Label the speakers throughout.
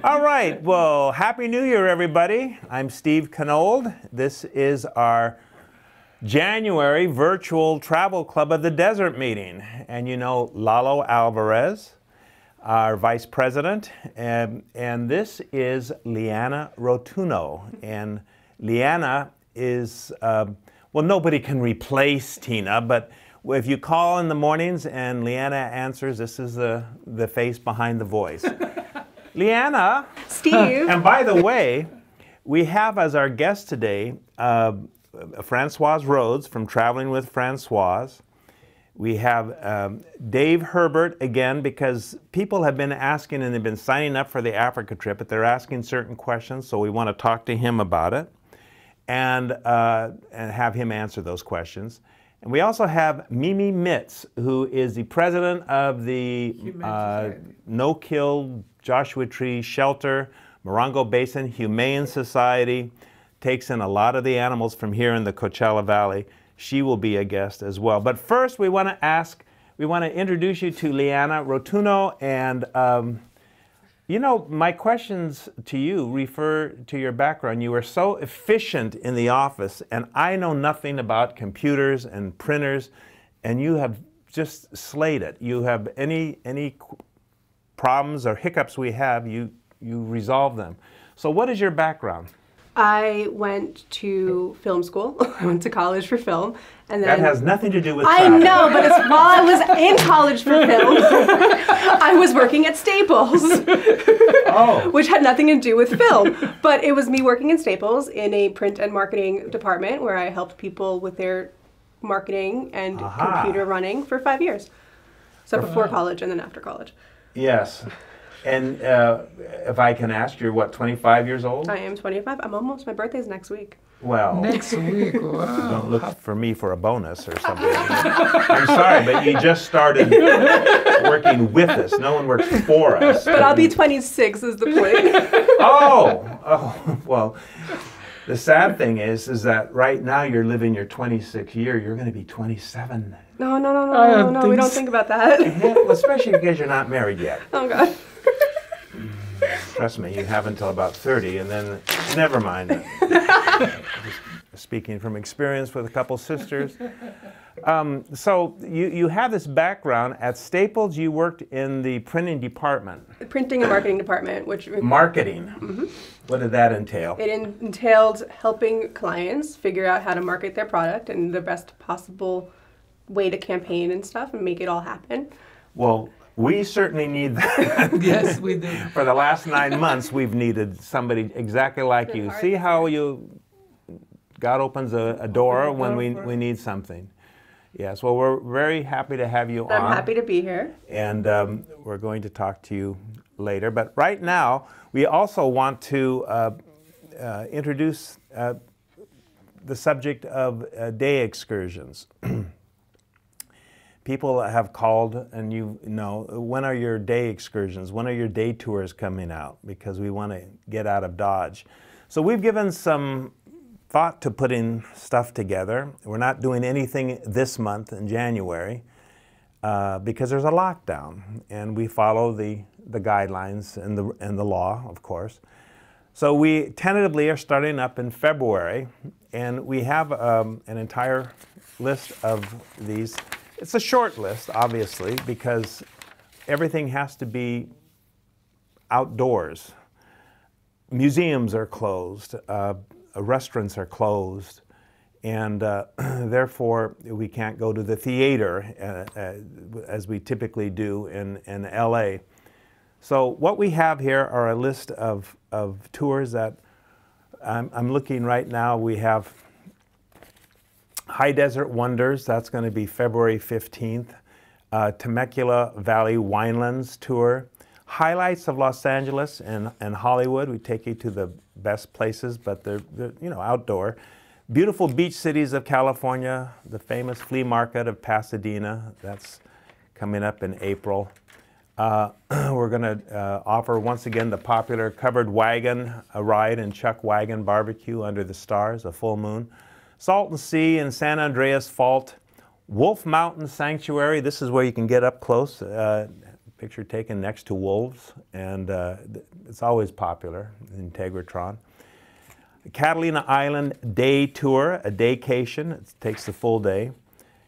Speaker 1: All right, well, Happy New Year, everybody. I'm Steve Canold. This is our January virtual Travel Club of the Desert meeting. And you know Lalo Alvarez, our vice president, and this is Leanna Rotuno. And Leanna is, well, nobody can replace Tina, but if you call in the mornings and Leanna answers, this is the face behind the voice. Leanna.
Speaker 2: Steve.
Speaker 1: And by the way, we have as our guest today Francoise Rhodes from Traveling with Francoise. We have Dave Herbert again, because people have been asking and they've been signing up for the Africa trip, but they're asking certain questions, so we want to talk to him about it and have him answer those questions. And we also have Mimi Mitz, who is the president of the No-Kill Joshua Tree Shelter, Morongo Basin Humane Society, takes in a lot of the animals from here in the Coachella Valley. She will be a guest as well. But first we want to introduce you to Leanna Rotuno, and you know, my questions to you refer to your background. You were so efficient in the office, and I know nothing about computers and printers, and you have just slayed it. You have any problems or hiccups we have, you resolve them. So what is your background?
Speaker 2: I went to film school. I went to college for film, and then
Speaker 1: that has nothing to do with
Speaker 2: travel. I know, but it's while I was in college for film, I was working at Staples, which had nothing to do with film. But it was me working in Staples in a print and marketing department where I helped people with their marketing and computer running for 5 years. So before college and then after college.
Speaker 1: Yes. And if I can ask, you're what, 25 years old?
Speaker 2: I am 25. My birthday's next week.
Speaker 1: Well,
Speaker 3: next week, wow.
Speaker 1: Don't look for me for a bonus or something. I'm sorry, but you just started working with us. No one works for us.
Speaker 2: But I'll be 26 is the point.
Speaker 1: Oh, well, the sad thing is that right now you're living your 26th year. You're going to be 27.
Speaker 2: No, we don't think about that.
Speaker 1: Yeah, well, especially because you're not married yet.
Speaker 2: Oh, God.
Speaker 1: Trust me, you have until about 30, and then, never mind. Speaking from experience with a couple sisters. So you have this background. At Staples, you worked in the printing department.
Speaker 2: The printing and marketing department, which...
Speaker 1: Marketing?
Speaker 2: Mm-hmm.
Speaker 1: What did that entail?
Speaker 2: It entailed helping clients figure out how to market their product and the best possible way to campaign and stuff and make it all happen.
Speaker 1: Well, we certainly need that.
Speaker 3: Yes, we do.
Speaker 1: For the last 9 months, we've needed somebody exactly like you. See how God opens a door when we need something. Yes, well, we're very happy to have you on.
Speaker 2: I'm happy to be here.
Speaker 1: And we're going to talk to you later. But right now, we also want to introduce the subject of day excursions. People have called, and you know, when are your day excursions? When are your day tours coming out? Because we want to get out of Dodge. So we've given some thought to putting stuff together. We're not doing anything this month in January because there's a lockdown, and we follow the guidelines and the law, of course. So we tentatively are starting up in February, and we have an entire list of these. It's a short list, obviously, because everything has to be outdoors. Museums are closed, restaurants are closed, and therefore we can't go to the theater as we typically do in LA. So what we have here are a list of tours that I'm looking right now. We have High Desert Wonders, that's going to be February 15th. Temecula Valley Winelands Tour. Highlights of Los Angeles and Hollywood. We take you to the best places, but they're you know, outdoor. Beautiful beach cities of California, the famous flea market of Pasadena. That's coming up in April. We're going to offer once again the popular covered wagon, a ride in Chuck Wagon Barbecue under the stars, a full moon. Salton Sea and San Andreas Fault. Wolf Mountain Sanctuary, this is where you can get up close, picture taken next to wolves, and it's always popular in Tegretron. Catalina Island day tour, a daycation. It takes the full day.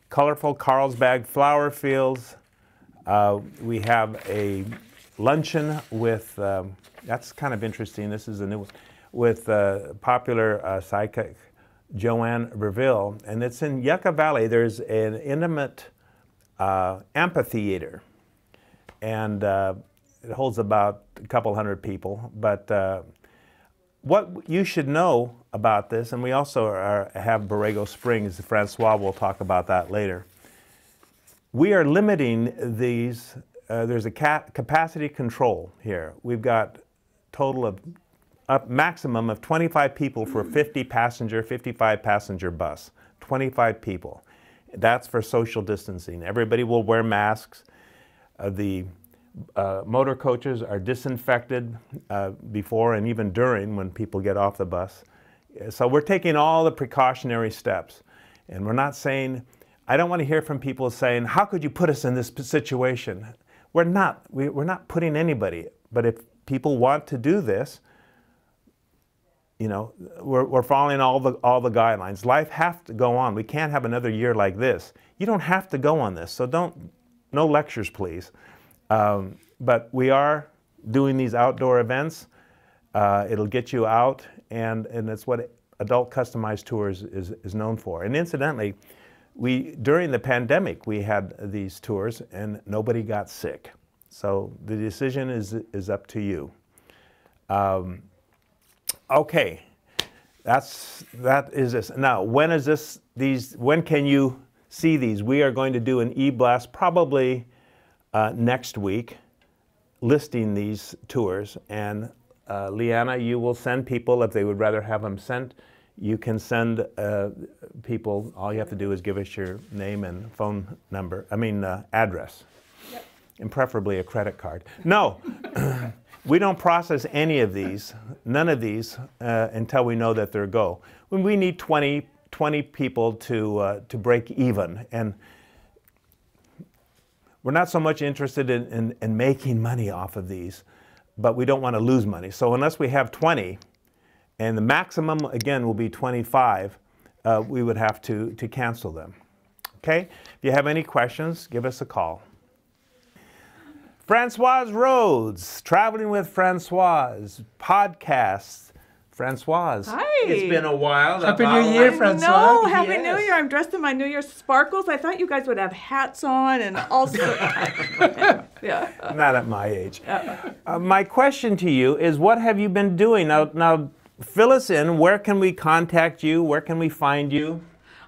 Speaker 1: Colorful Carlsbad flower fields. We have a luncheon with, that's kind of interesting, this is a new one, with popular psychic Joanne Verville, and it's in Yucca Valley. There's an intimate amphitheater, and it holds about a couple hundred people. But what you should know about this, and we also have Borrego Springs, Francois will talk about that later. We are limiting these, there's a capacity control here. We've got total of a maximum of 25 people for a 50-passenger, 55-passenger bus. 25 people. That's for social distancing. Everybody will wear masks. The motor coaches are disinfected before and even during when people get off the bus. So we're taking all the precautionary steps. And we're not saying, I don't want to hear from people saying, how could you put us in this situation? We're not putting anybody. But if people want to do this, you know, we're following all the guidelines. Life has to go on. We can't have another year like this. You don't have to go on this, so no lectures, please. But we are doing these outdoor events. It'll get you out, and it's what Adult Customized Tours is known for. And incidentally, during the pandemic, we had these tours, and nobody got sick. So the decision is up to you. Okay, that is this. Now, when can you see these? We are going to do an e-blast probably next week, listing these tours. And Leanna, you will send people, if they would rather have them sent, you can send people. All you have to do is give us your name and phone number, address. Yep. And preferably a credit card. No. We don't process any of these, none of these, until we know that they're go. When we need 20 people to break even, and we're not so much interested in making money off of these, but we don't want to lose money. So unless we have 20, and the maximum again will be 25, we would have to cancel them. Okay? If you have any questions, give us a call. Francoise Rhodes, Traveling with Francoise, podcasts. Francoise.
Speaker 4: Hi.
Speaker 1: It's been a while.
Speaker 3: Happy New Year, Francoise.
Speaker 4: No, Happy
Speaker 1: Yes.
Speaker 4: New Year. I'm dressed in my New Year's sparkles. I thought you guys would have hats on and also. Yeah.
Speaker 1: Not at my age. My question to you is, what have you been doing? Now, fill us in. Where can we contact you? Where can we find you?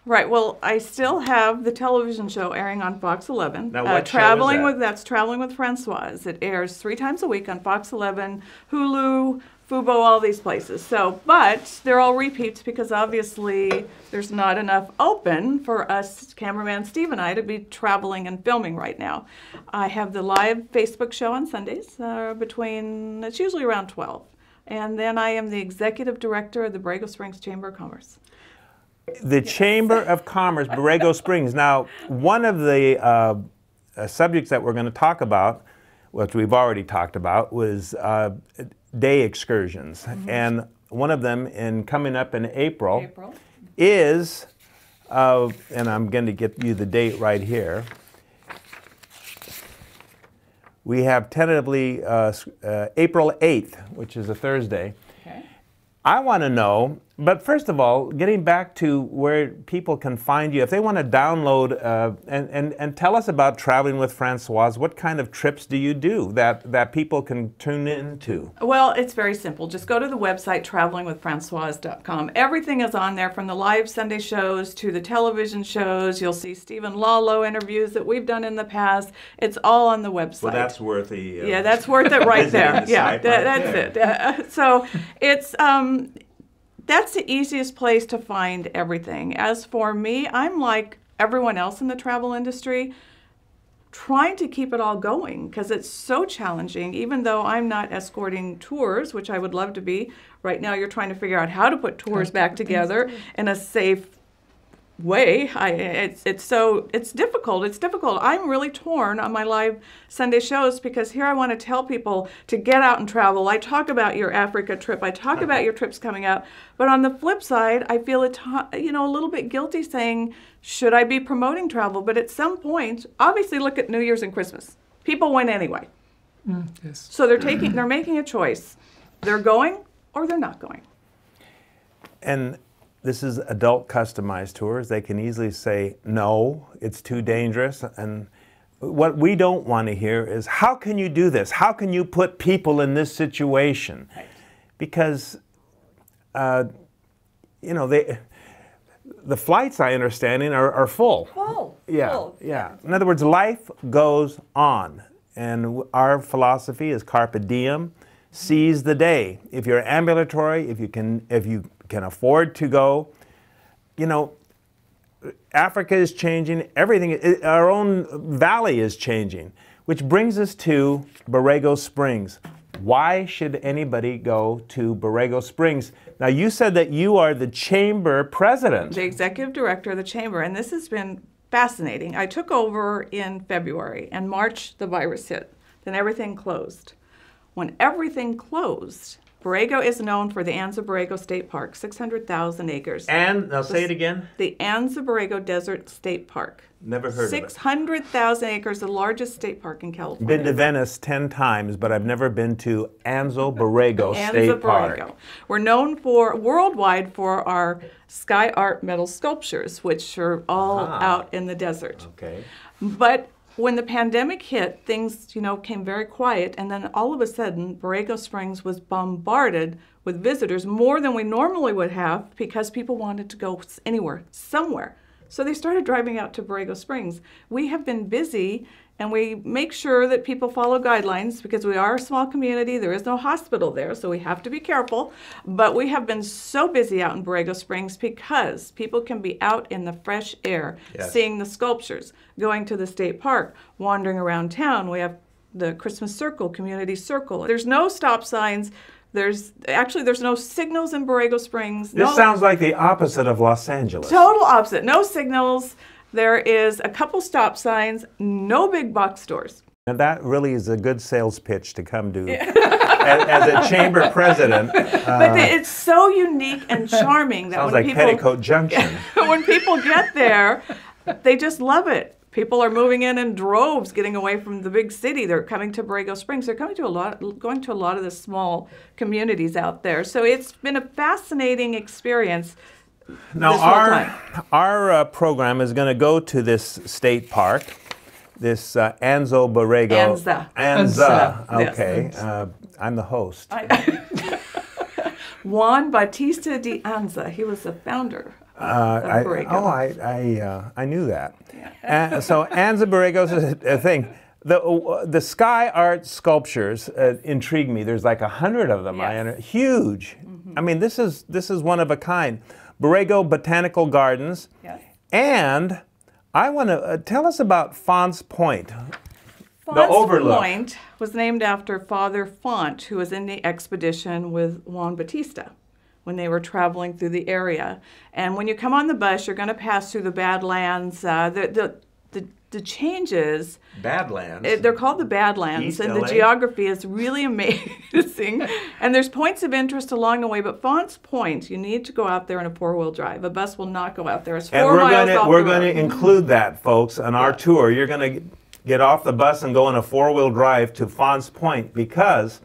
Speaker 4: Right. Well, I still have the television show airing on Fox 11.
Speaker 1: Now, what show is that?
Speaker 4: That's Traveling with Francoise. It airs 3 times a week on Fox 11, Hulu, Fubo, all these places. So, but they're all repeats because obviously there's not enough open for us, cameraman Steve and I, to be traveling and filming right now. I have the live Facebook show on Sundays it's usually around 12. And then I am the executive director of the Borrego Springs Chamber of Commerce.
Speaker 1: The Chamber of Commerce, Borrego Springs. Now, one of the subjects that we're going to talk about, which we've already talked about, was day excursions. Mm-hmm. And one of them, coming up in April. Is, and I'm going to get you the date right here. We have tentatively April 8th, which is a Thursday. Okay. I want to know, but first of all, getting back to where people can find you, if they want to download and tell us about Traveling with Francoise, what kind of trips do you do that people can tune into?
Speaker 4: Well, it's very simple. Just go to the website, travelingwithfrancoise.com. Everything is on there, from the live Sunday shows to the television shows. You'll see Stephen Lalo interviews that we've done in the past. It's all on the website.
Speaker 1: Well, that's worth the...
Speaker 4: yeah, that's worth it right there. Yeah, that's it. So it's... that's the easiest place to find everything. As for me, I'm like everyone else in the travel industry, trying to keep it all going because it's so challenging. Even though I'm not escorting tours, which I would love to be, right now you're trying to figure out how to put tours back together in a safe way. It's difficult. It's difficult. I'm really torn on my live Sunday shows because here I want to tell people to get out and travel. I talk about your Africa trip. I talk about your trips coming out. But on the flip side, I feel a little bit guilty saying, should I be promoting travel? But at some point, obviously look at New Year's and Christmas. People went anyway.
Speaker 3: Yes.
Speaker 4: So they're making a choice. They're going or they're not going.
Speaker 1: And this is adult customized tours. They can easily say, no, it's too dangerous. And what we don't want to hear is, how can you do this? How can you put people in this situation?
Speaker 4: Right.
Speaker 1: Because, the flights, I understand, are full.
Speaker 4: Full.
Speaker 1: Yeah,
Speaker 4: Full.
Speaker 1: yeah. In other words, life goes on. And our philosophy is carpe diem, seize the day. If you're ambulatory, if you can afford to go, Africa is changing, everything, our own valley is changing, which brings us to Borrego Springs. Why should anybody go to Borrego Springs? Now, you said that you are the chamber president.
Speaker 4: The executive director of the chamber, and this has been fascinating. I took over in February, and March the virus hit. Then everything closed. When everything closed, Borrego is known for the Anza Borrego State Park, 600,000 acres.
Speaker 1: And, now say it again.
Speaker 4: The Anza Borrego Desert State Park.
Speaker 1: Never heard of it.
Speaker 4: 600,000 acres, the largest state park in California.
Speaker 1: Been to Venice 10 times, but I've never been to Anza Borrego State Park.
Speaker 4: We're known worldwide for our sky art metal sculptures, which are all out in the desert.
Speaker 1: Okay.
Speaker 4: But when the pandemic hit, things, came very quiet, and then all of a sudden, Borrego Springs was bombarded with visitors, more than we normally would have, because people wanted to go anywhere, somewhere. So they started driving out to Borrego Springs. We have been busy, and we make sure that people follow guidelines because we are a small community. There is no hospital there, so we have to be careful. But we have been so busy out in Borrego Springs because people can be out in the fresh air, seeing the sculptures, going to the state park, wandering around town. We have the Christmas Circle, Community Circle. There's no stop signs. There's no signals in Borrego Springs.
Speaker 1: This sounds like the opposite of Los Angeles.
Speaker 4: Total opposite. No signals. There is a couple stop signs, no big box stores.
Speaker 1: And that really is a good sales pitch to come to as a chamber president.
Speaker 4: But it's so unique and charming that
Speaker 1: Sounds
Speaker 4: when
Speaker 1: like Petticoat Junction.
Speaker 4: when people get there, they just love it. People are moving in droves, getting away from the big city. They're coming to Borrego Springs. They're going to a lot of the small communities out there. So it's been a fascinating experience.
Speaker 1: Now, our program is going to go to this state park, this Anza Borrego.
Speaker 4: Anza.
Speaker 1: Okay,
Speaker 4: Yes.
Speaker 1: I'm the host.
Speaker 4: Juan Bautista de Anza. He was the founder of Borrego.
Speaker 1: I knew that.
Speaker 4: Yeah.
Speaker 1: So Anza Borrego is a thing. The sky art sculptures intrigue me. There's like 100 of them.
Speaker 4: Yes.
Speaker 1: Huge. I mean, this is one of a kind. Borrego Botanical Gardens.
Speaker 4: Yes.
Speaker 1: And I want to tell us about Fonts Point.
Speaker 4: Fonts Point was named after Father Font, who was in the expedition with Juan Bautista when they were traveling through the area. And when you come on the bus, you're going to pass through the Badlands. The changes.
Speaker 1: Badlands.
Speaker 4: They're called the Badlands,
Speaker 1: East
Speaker 4: and
Speaker 1: LA.
Speaker 4: the geography is really amazing. And there's points of interest along the way, but Fonts Point, you need to go out there in a four-wheel drive. A bus will not go out there. It's 4 miles off
Speaker 1: we're
Speaker 4: the road.
Speaker 1: going to include that, folks, on our tour. You're going to get off the bus and go on a four-wheel drive to Fonts Point because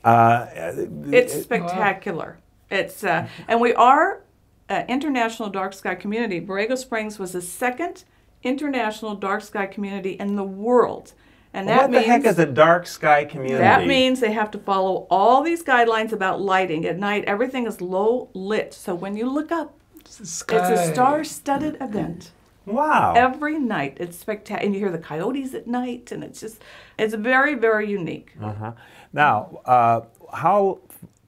Speaker 4: it's spectacular. It's and we are an international dark sky community. Borrego Springs was the second international dark sky community in the world. And that
Speaker 1: what the heck is a dark sky community?
Speaker 4: That means they have to follow all these guidelines about lighting. At night, everything is low lit. So when you look up, it's a star-studded event.
Speaker 1: Wow.
Speaker 4: Every night. It's spectacular. And you hear the coyotes at night, and it's very, very unique.
Speaker 1: Uh-huh. Now, how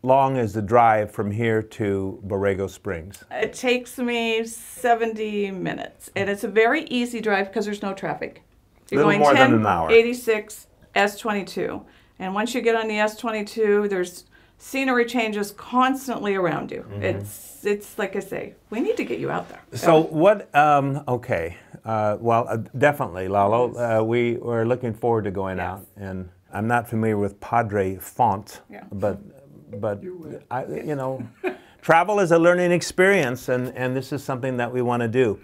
Speaker 1: long is the drive from here to Borrego Springs?
Speaker 4: It takes me 70 minutes. And it's a very easy drive because there's no traffic. You're
Speaker 1: Little
Speaker 4: going
Speaker 1: more than an hour.
Speaker 4: 86 S22. And once you get on the S22, there's scenery changes constantly around you. It's like I say, we need to get you out there.
Speaker 1: So what, okay, definitely, Lalo. We are looking forward to going out, and I'm not familiar with Padre Font, but travel is a learning experience, and this is something that we want to do.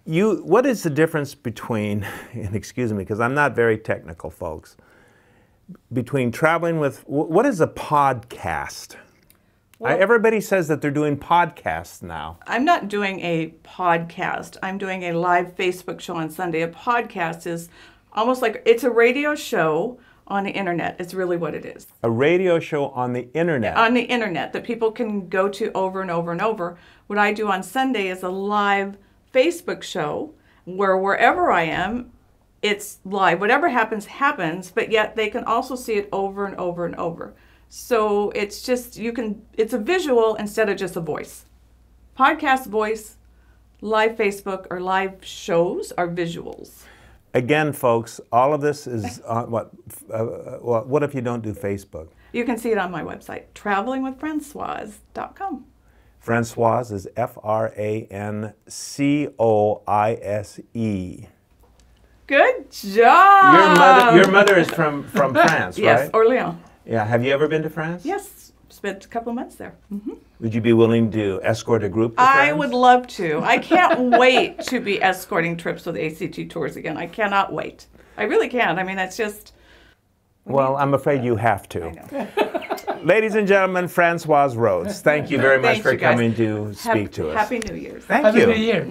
Speaker 1: What is the difference between, and excuse me, because I'm not very technical, folks, between traveling with, what is a podcast? Everybody says that they're doing podcasts now.
Speaker 4: I'm not doing a podcast. I'm doing a live Facebook show on Sunday. A podcast is almost like, it's a radio show on the internet. It's really what it is.
Speaker 1: A radio show on the internet?
Speaker 4: On the internet that people can go to over and over and over. What I do on Sunday is a live Facebook show where wherever I am, it's live. Whatever happens, happens, but yet they can also see it over and over and over. So it's just, it's a visual instead of just a voice. Podcast voice, live Facebook or live shows are visuals.
Speaker 1: Again, folks, all of this is on what if you don't do Facebook?
Speaker 4: You can see it on my website, travelingwithfrancoise.com.
Speaker 1: Francoise is Francoise.
Speaker 4: Good job.
Speaker 1: Your mother is from France, right?
Speaker 4: Yes, Orléans.
Speaker 1: Yeah. Have you ever been to France?
Speaker 4: Yes, spent a couple of months there. Mm-hmm.
Speaker 1: Would you be willing to escort a group to France?
Speaker 4: I would love to. I can't wait to be escorting trips with ACT Tours again. I cannot wait. I really can't. I mean, it's just...
Speaker 1: Well, I'm afraid you have to.
Speaker 4: I know.
Speaker 1: Ladies and gentlemen, Francoise Rhodes, thank you very much
Speaker 4: Thank
Speaker 1: for
Speaker 4: you, guys.
Speaker 1: coming to speak to us.
Speaker 4: Happy New Year's.
Speaker 1: Thank
Speaker 3: Happy
Speaker 1: you.
Speaker 3: New Year.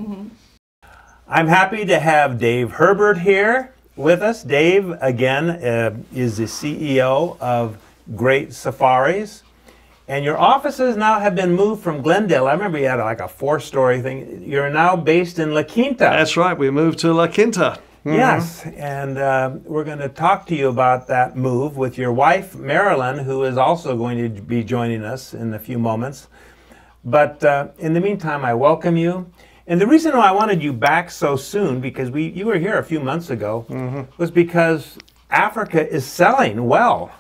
Speaker 1: I'm happy to have Dave Herbert here with us. Dave, again, is the CEO of Great Safaris. And your offices now have been moved from Glendale. I remember you had like a 4-story thing. You're now based in La Quinta.
Speaker 5: That's right. We moved to La Quinta.
Speaker 1: Yes, and we're going to talk to you about that move with your wife, Marilyn, who is also going to be joining us in a few moments. But in the meantime, I welcome you. And the reason why I wanted you back so soon, because you were here a few months ago, was because Africa is selling well.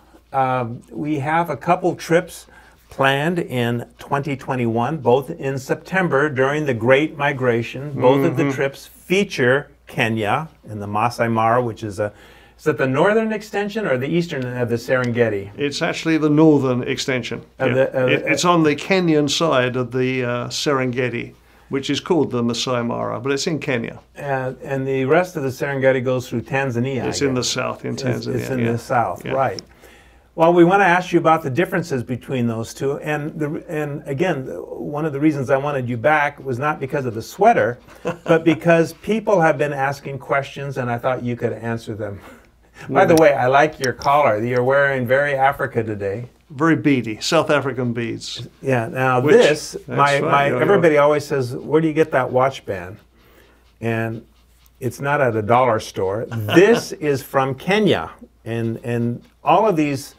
Speaker 1: We have a couple trips planned in 2021, both in September during the Great Migration. Both of the trips feature Kenya and the Masai Mara, which is it the northern extension or the eastern of the Serengeti?
Speaker 5: It's actually the northern extension. It's on the Kenyan side of the Serengeti, which is called the Masai Mara, but it's in Kenya.
Speaker 1: And the rest of the Serengeti goes through Tanzania.
Speaker 5: It's in the south, in Tanzania.
Speaker 1: It's in the south, right. Well, we want to ask you about the differences between those two. And again, one of the reasons I wanted you back was not because of the sweater, but because people have been asking questions and I thought you could answer them. By the way, I like your collar. You're wearing very Africa today.
Speaker 5: Very beady, South African beads.
Speaker 1: Yeah, now
Speaker 5: right,
Speaker 1: everybody always says, where do you get that watch band? And it's not at a dollar store. This is from Kenya. And all of these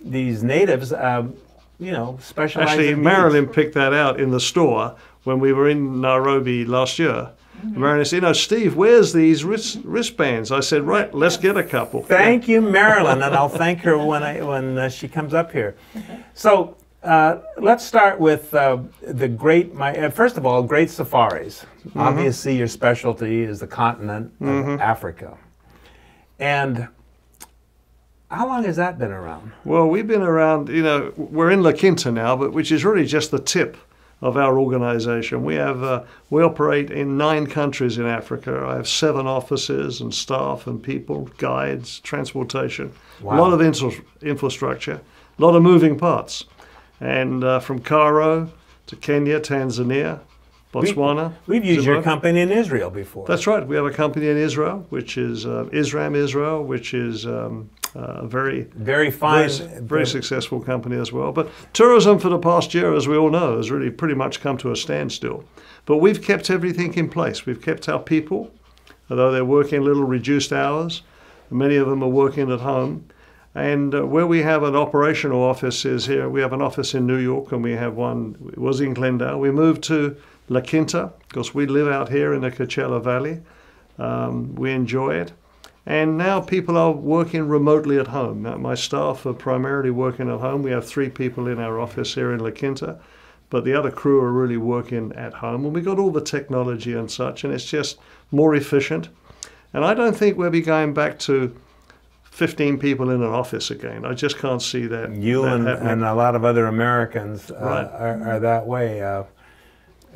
Speaker 1: natives, specialize
Speaker 5: Actually,
Speaker 1: in
Speaker 5: Marilyn picked that out in the store when we were in Nairobi last year. Marilyn said, Steve, where's these wristbands? I said, right, let's get a couple.
Speaker 1: Thank you, Marilyn, and I'll thank her when she comes up here. So let's start with first of all, Great Safaris. Obviously, your specialty is the continent of Africa. And how long has that been around?
Speaker 5: Well, we've been around, we're in La Quinta now, but which is really just the tip of our organization. We operate in 9 countries in Africa. I have 7 offices and staff and people, guides, transportation, a lot of infrastructure, a lot of moving parts. And from Cairo to Kenya, Tanzania, Botswana.
Speaker 1: We've used your company in Israel before.
Speaker 5: That's right. We have a company in Israel, which is Isram Israel, which is a very fine, very successful company as well. But tourism for the past year, as we all know, has really pretty much come to a standstill. But we've kept everything in place. We've kept our people, although they're working a little reduced hours. Many of them are working at home. And where we have an operational office is here. We have an office in New York, and we have one, it was in Glendale. We moved to La Quinta because we live out here in the Coachella Valley. We enjoy it. And now people are working remotely at home. Now, my staff are primarily working at home. We have 3 people in our office here in La Quinta, but the other crew are really working at home. And we got all the technology and such, and it's just more efficient. And I don't think we'll be going back to 15 people in an office again. I just can't see that.
Speaker 1: And a lot of other Americans
Speaker 5: Right.
Speaker 1: are that way. Of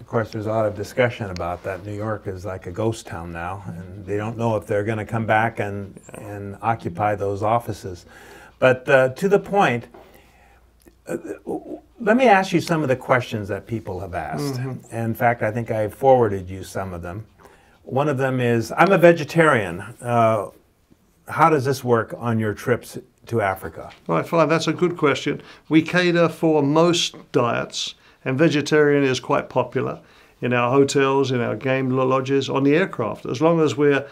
Speaker 1: course, there's a lot of discussion about that. New York is like a ghost town now, and they don't know if they're going to come back and occupy those offices. But to the point, let me ask you some of the questions that people have asked.
Speaker 5: Mm-hmm.
Speaker 1: In fact, I think I forwarded you some of them. One of them is, I'm a vegetarian. How does this work on your trips to Africa?
Speaker 5: Right, fine. That's a good question. We cater for most diets, and vegetarian is quite popular in our hotels, in our game lodges, on the aircraft, as long as we're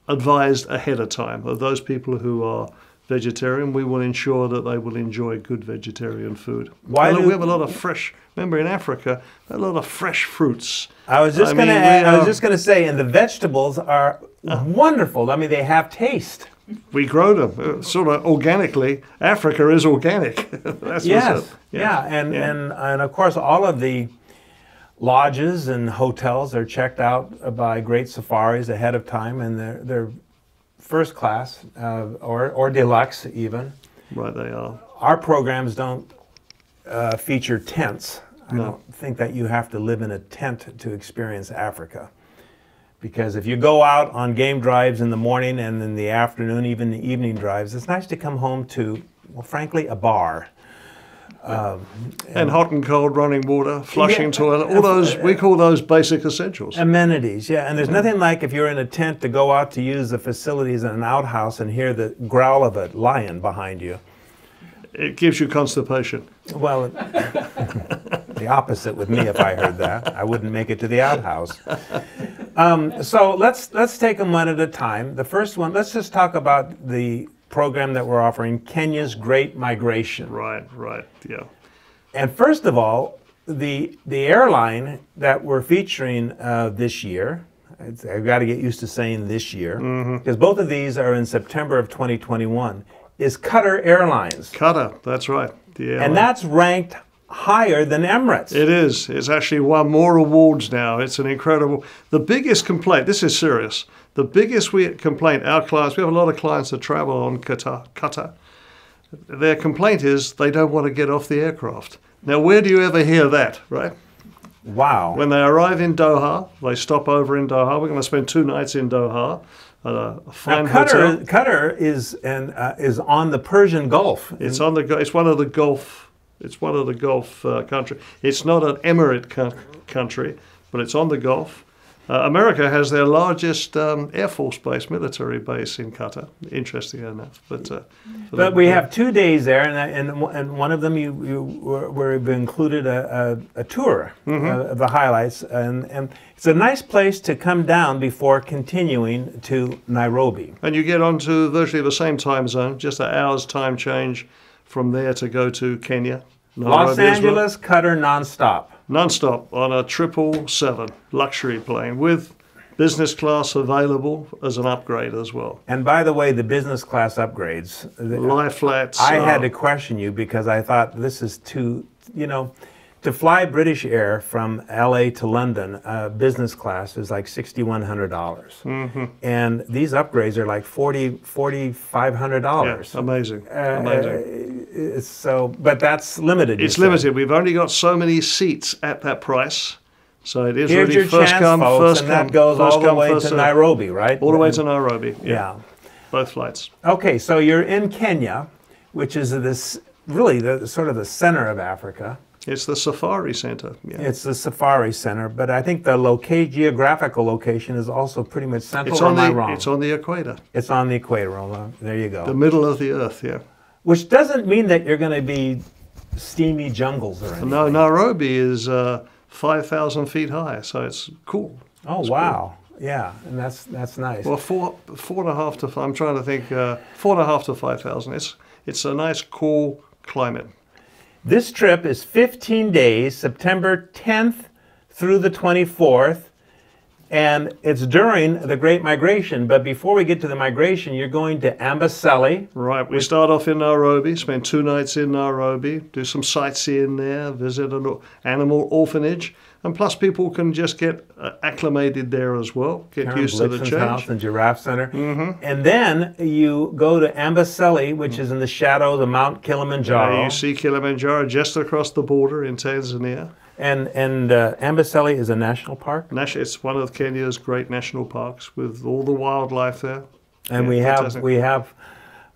Speaker 5: advised ahead of time of those people who are vegetarian. We will ensure that they will enjoy good vegetarian food. We have a lot of fresh. Remember, in Africa, a lot of fresh fruits.
Speaker 1: I was just going to say, and the vegetables are wonderful. I mean, they have taste.
Speaker 5: We grow them sort of organically. Africa is organic. That's
Speaker 1: Yes, and of course, all of the lodges and hotels are checked out by great safaris ahead of time, and they're first class or deluxe even.
Speaker 5: Right, they are.
Speaker 1: Our programs don't feature tents. I
Speaker 5: No.
Speaker 1: don't think that you have to live in a tent to experience Africa. Because if you go out on game drives in the morning and in the afternoon, even the evening drives, it's nice to come home to, well, frankly, a bar.
Speaker 5: And hot and cold running water, flushing
Speaker 1: Yeah.
Speaker 5: toilet, all those, we call those basic essentials.
Speaker 1: Amenities, yeah. And there's nothing like if you're in a tent to go out to use the facilities in an outhouse and hear the growl of a lion behind you.
Speaker 5: It gives you constipation.
Speaker 1: Well, the opposite with me if I heard that. I wouldn't make it to the outhouse. So let's take them one at a time. The first one, let's just talk about the program that we're offering, Kenya's Great Migration.
Speaker 5: Right, yeah.
Speaker 1: And first of all, the airline that we're featuring this year, I've got to get used to saying this year, because both of these are in September of 2021, is Qatar Airlines.
Speaker 5: Qatar, that's right.
Speaker 1: And that's ranked higher than Emirates.
Speaker 5: It is. It's actually won more awards now. It's an incredible. The biggest complaint, this is serious, the biggest complaint, our clients, we have a lot of clients that travel on Qatar. Their complaint is they don't want to get off the aircraft. Now, where do you ever hear that, right?
Speaker 1: Wow.
Speaker 5: When they arrive in Doha, they stop over in Doha. We're going to spend 2 nights in Doha at a fine hotel.
Speaker 1: Qatar is on the Persian Gulf.
Speaker 5: It's on the. It's one of the Gulf. It's one of the Gulf countries. It's not an emirate country, but it's on the Gulf. America has their largest Air Force base, military base in Qatar. Interesting enough,
Speaker 1: but we have 2 days there, and one of them we've included a tour of the highlights, and it's a nice place to come down before continuing to Nairobi.
Speaker 5: And you get onto virtually the same time zone, just an hour's time change from there to go to Kenya. Nairobi
Speaker 1: Los Angeles, Qatar, nonstop.
Speaker 5: Non-stop on a 777 luxury plane with business class available as an upgrade as well.
Speaker 1: And by the way, the business class upgrades.
Speaker 5: Lie flats.
Speaker 1: I had to question you because I thought this is too, to fly British Air from LA to London, business class is like $6,100. And these upgrades are like $4,500.
Speaker 5: Yeah, amazing.
Speaker 1: But that's limited.
Speaker 5: It's limited. We've only got so many seats at that price. So it is
Speaker 1: Here's
Speaker 5: really
Speaker 1: your
Speaker 5: first
Speaker 1: chance,
Speaker 5: come,
Speaker 1: folks,
Speaker 5: first
Speaker 1: and
Speaker 5: come.
Speaker 1: that goes
Speaker 5: first
Speaker 1: all the
Speaker 5: come,
Speaker 1: way
Speaker 5: first
Speaker 1: to
Speaker 5: serve.
Speaker 1: Nairobi, right?
Speaker 5: All the way to Nairobi.
Speaker 1: Yeah.
Speaker 5: Both flights.
Speaker 1: Okay, so you're in Kenya, which is really the sort of the center of Africa.
Speaker 5: It's the safari center. Yeah.
Speaker 1: It's the safari center, but I think the geographical location is also pretty much central.
Speaker 5: It's
Speaker 1: or am I wrong?
Speaker 5: It's on the equator.
Speaker 1: It's on the equator. There you go.
Speaker 5: The middle of the earth. Yeah.
Speaker 1: Which doesn't mean that you're going to be steamy jungles or anything.
Speaker 5: No, Nairobi is 5,000 feet high, so it's cool.
Speaker 1: Oh,
Speaker 5: it's
Speaker 1: wow. Cool. Yeah, and that's nice.
Speaker 5: Well, 4.5 to. I'm trying to think. 4.5 to 5,000. It's a nice, cool climate.
Speaker 1: This trip is 15 days, September 10th through the 24th. And it's during the Great Migration. But before we get to the migration, you're going to Amboseli.
Speaker 5: Right, we start off in Nairobi, spend 2 nights in Nairobi, do some sightseeing there, visit an animal orphanage, and plus people can just get acclimated there as well, get
Speaker 1: Karen
Speaker 5: used to the
Speaker 1: Blixen's
Speaker 5: change.
Speaker 1: house and Giraffe Center. And then you go to Amboseli, which is in the shadows of Mount Kilimanjaro.
Speaker 5: You see Kilimanjaro just across the border in Tanzania.
Speaker 1: And Amboseli is a national park.
Speaker 5: It's one of Kenya's great national parks with all the wildlife there.
Speaker 1: And
Speaker 5: Yeah,
Speaker 1: we have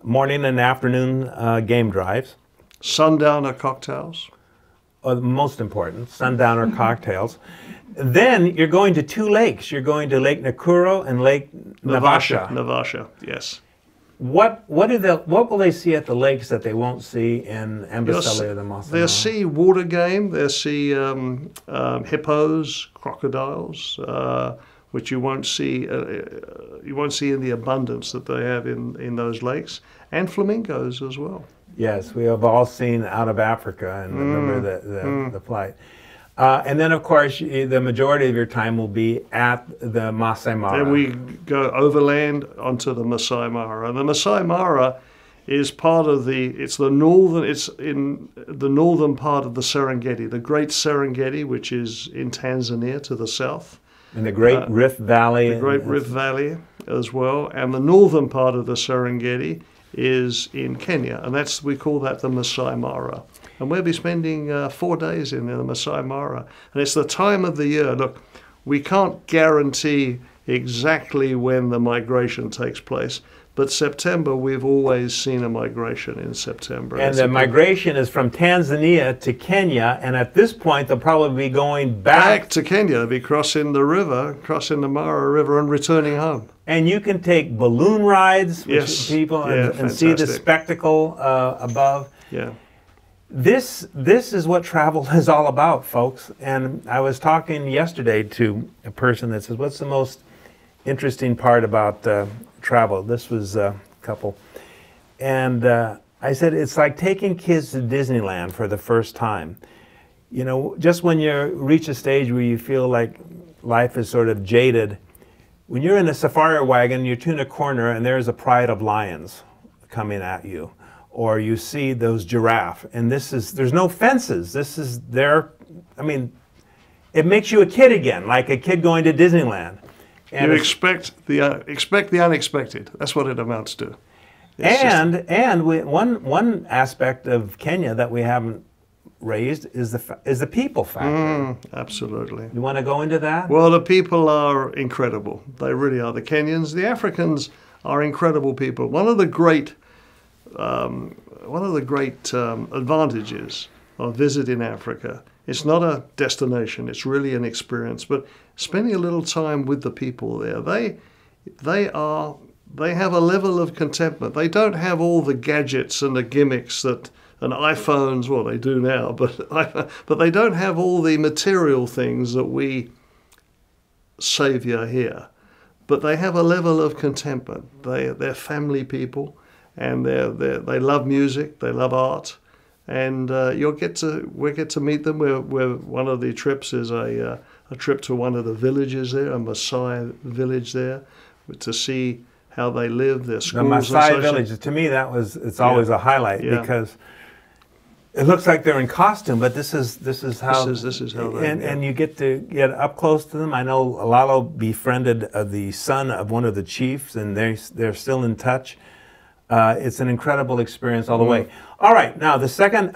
Speaker 1: morning and afternoon game drives.
Speaker 5: Sundowner cocktails.
Speaker 1: Most important, sundowner cocktails. Then you're going to 2 lakes. You're going to Lake Nakuru and Lake Naivasha.
Speaker 5: Naivasha, yes.
Speaker 1: What will they see at the lakes that they won't see in Amboseli or the Masai
Speaker 5: They'll
Speaker 1: Mara?
Speaker 5: see water game. They'll see hippos, crocodiles, which you won't see in the abundance that they have in those lakes, and flamingos as well.
Speaker 1: Yes, we have all seen Out of Africa and remember the flight. And then, of course, the majority of your time will be at the Masai Mara.
Speaker 5: Then we go overland onto the Masai Mara. And the Masai Mara is it's in the northern part of the Serengeti, the Great Serengeti, which is in Tanzania to the south.
Speaker 1: In the Great Rift Valley.
Speaker 5: The Great Rift Valley as well. And the northern part of the Serengeti is in Kenya, and we call that the Masai Mara. And we'll be spending 4 days in the Masai Mara. And it's the time of the year. Look, we can't guarantee exactly when the migration takes place, but September, we've always seen a migration in September.
Speaker 1: And the migration is from Tanzania to Kenya, and at this point, they'll probably be going back
Speaker 5: to Kenya. They'll be crossing the Mara River and returning home.
Speaker 1: And you can take balloon rides with people and see the spectacle above.
Speaker 5: Yeah.
Speaker 1: This is what travel is all about, folks. And I was talking yesterday to a person that says, what's the most interesting part about travel? This was a couple. And I said, it's like taking kids to Disneyland for the first time. You know, just when you reach a stage where you feel like life is sort of jaded, when you're in a safari wagon, you turn a corner and there's a pride of lions coming at you. Or you see those giraffe, and there's no fences. It makes you a kid again, like a kid going to Disneyland. And
Speaker 5: you expect the unexpected. That's what it amounts to.
Speaker 1: One aspect of Kenya that we haven't raised is the people factor.
Speaker 5: Absolutely.
Speaker 1: You want to go into that?
Speaker 5: Well, the people are incredible. They really are. The Kenyans, the Africans are incredible people. One of the great advantages of visiting Africa, it's not a destination, it's really an experience, but spending a little time with the people there, they have a level of contentment. They don't have all the gadgets and the gimmicks and iPhones, well, they do now, but they don't have all the material things that we saviour here. But they have a level of contentment. They're family people, and they love music, they love art, and we get to meet them. We're one of the trips is a trip to one of the villages there, a Maasai village there, to see how they live, their schools.
Speaker 1: The Maasai village, to me, it's always a highlight because it looks like they're in costume, but this is how they and you get to get up close to them. I know Lalo befriended the son of one of the chiefs, and they're still in touch. It's an incredible experience all the way. All right, now the second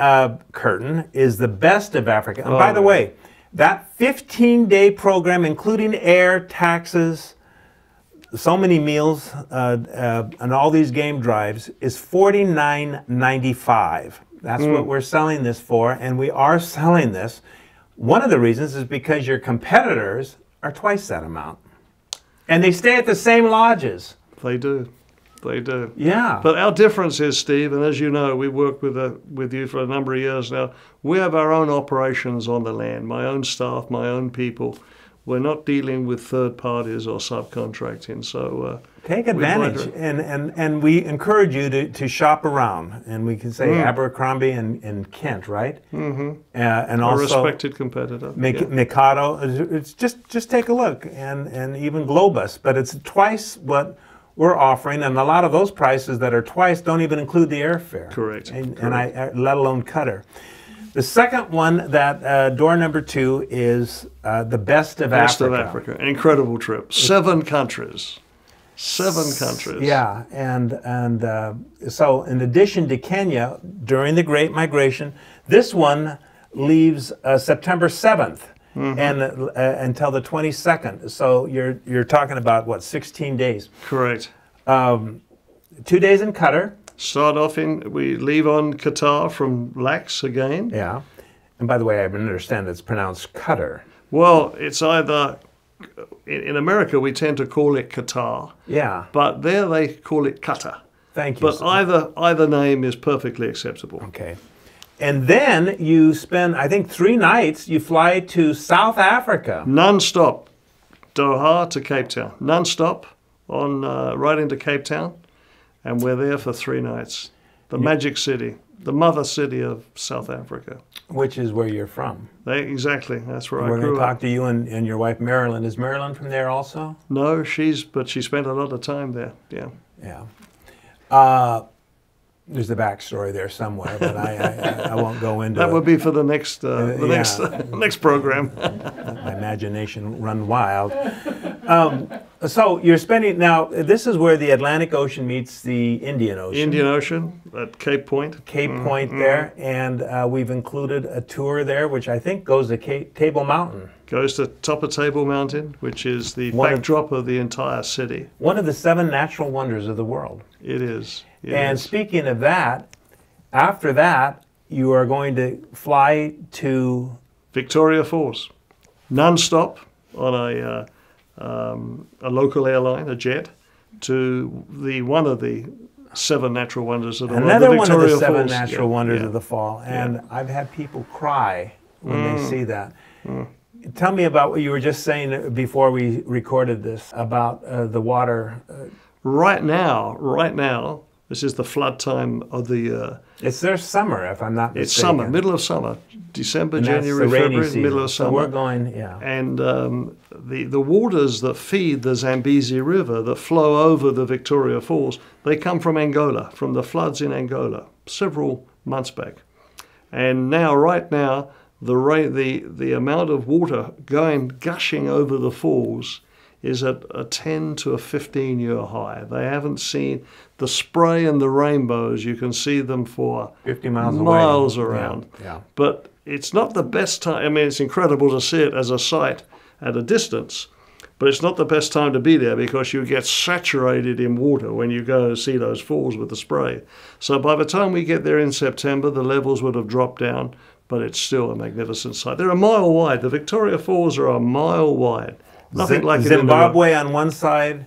Speaker 1: curtain is the best of Africa. And by the way, that 15-day program, including air, taxes, so many meals, and all these game drives, is $49.95. That's what we're selling this for, and we are selling this. One of the reasons is because your competitors are twice that amount. And they stay at the same lodges.
Speaker 5: They do. They do.
Speaker 1: Yeah.
Speaker 5: But our difference is, Steve, and as you know, we work with you for a number of years now, we have our own operations on the land, my own staff, my own people. we're not dealing with third parties or subcontracting. So
Speaker 1: take advantage, and we encourage you to shop around, and we can say Abercrombie and Kent, right? Mm-hmm. And also
Speaker 5: a respected competitor.
Speaker 1: Mikado. It's just take a look, and even Globus, but it's twice what we're offering, and a lot of those prices that are twice don't even include the airfare.
Speaker 5: Correct.
Speaker 1: And let alone Qatar. The second one, that door number 2, is the Best of Africa.
Speaker 5: Best of Africa. An incredible trip. 7 countries. 7 countries.
Speaker 1: Yeah, and so in addition to Kenya, during the Great Migration, this one leaves September 7th. Mm-hmm. And until the 22nd. So you're talking about, what, 16 days?
Speaker 5: Correct.
Speaker 1: 2 days in Qatar.
Speaker 5: We leave on Qatar from Lax again.
Speaker 1: Yeah. And by the way, I understand it's pronounced Qatar.
Speaker 5: Well, it's either, in America we tend to call it Qatar.
Speaker 1: Yeah.
Speaker 5: But there they call it Qatar.
Speaker 1: Thank you.
Speaker 5: But either name is perfectly acceptable.
Speaker 1: Okay. And then you spend, I think, 3 nights, you fly to South Africa.
Speaker 5: Non-stop, Doha to Cape Town. Non-stop, right into Cape Town. And we're there for 3 nights. The magic city, the mother city of South Africa.
Speaker 1: Which is where you're from.
Speaker 5: Exactly, that's where I
Speaker 1: grew up. We're going to talk to you and your wife, Marilyn. Is Marilyn from there also?
Speaker 5: No, she spent a lot of time there, yeah.
Speaker 1: Yeah. There's a backstory there somewhere, but I won't go into it.
Speaker 5: That would be for the next next program.
Speaker 1: My imagination run wild. So you're spending, now this is where the Atlantic Ocean meets the Indian Ocean.
Speaker 5: Indian Ocean at Cape Point.
Speaker 1: Cape Point there, and we've included a tour there, which I think goes to Table Mountain.
Speaker 5: Goes to top of Table Mountain, which is the backdrop of the entire city. One
Speaker 1: of the 7 natural wonders of the world.
Speaker 5: It is.
Speaker 1: And speaking of that, after that, you are going to fly to
Speaker 5: Victoria Falls, non-stop on a local airline, a jet, to one of the 7 natural wonders of the world.
Speaker 1: Another one of the 7 natural wonders of the fall, and I've had people cry when they see that. Tell me about what you were just saying before we recorded this about the water.
Speaker 5: Right now. This is the flood time of the year.
Speaker 1: It's their summer, if I'm not mistaken.
Speaker 5: It's summer, middle of summer. December, January, February,
Speaker 1: season.
Speaker 5: Middle of summer.
Speaker 1: So we're going, yeah.
Speaker 5: And the waters that feed the Zambezi River, that flow over the Victoria Falls, they come from Angola, from the floods in Angola, several months back. And right now, the amount of water gushing over the falls is at a 10 to a 15-year high. They haven't seen the spray and the rainbows. You can see them for
Speaker 1: 50 miles
Speaker 5: around.
Speaker 1: Yeah.
Speaker 5: But it's not the best time. I mean, it's incredible to see it as a sight at a distance, but it's not the best time to be there because you get saturated in water when you go see those falls with the spray. So by the time we get there in September, the levels would have dropped down, but it's still a magnificent sight. They're a mile wide. The Victoria Falls are a mile wide. Nothing like
Speaker 1: Zimbabwe on one side,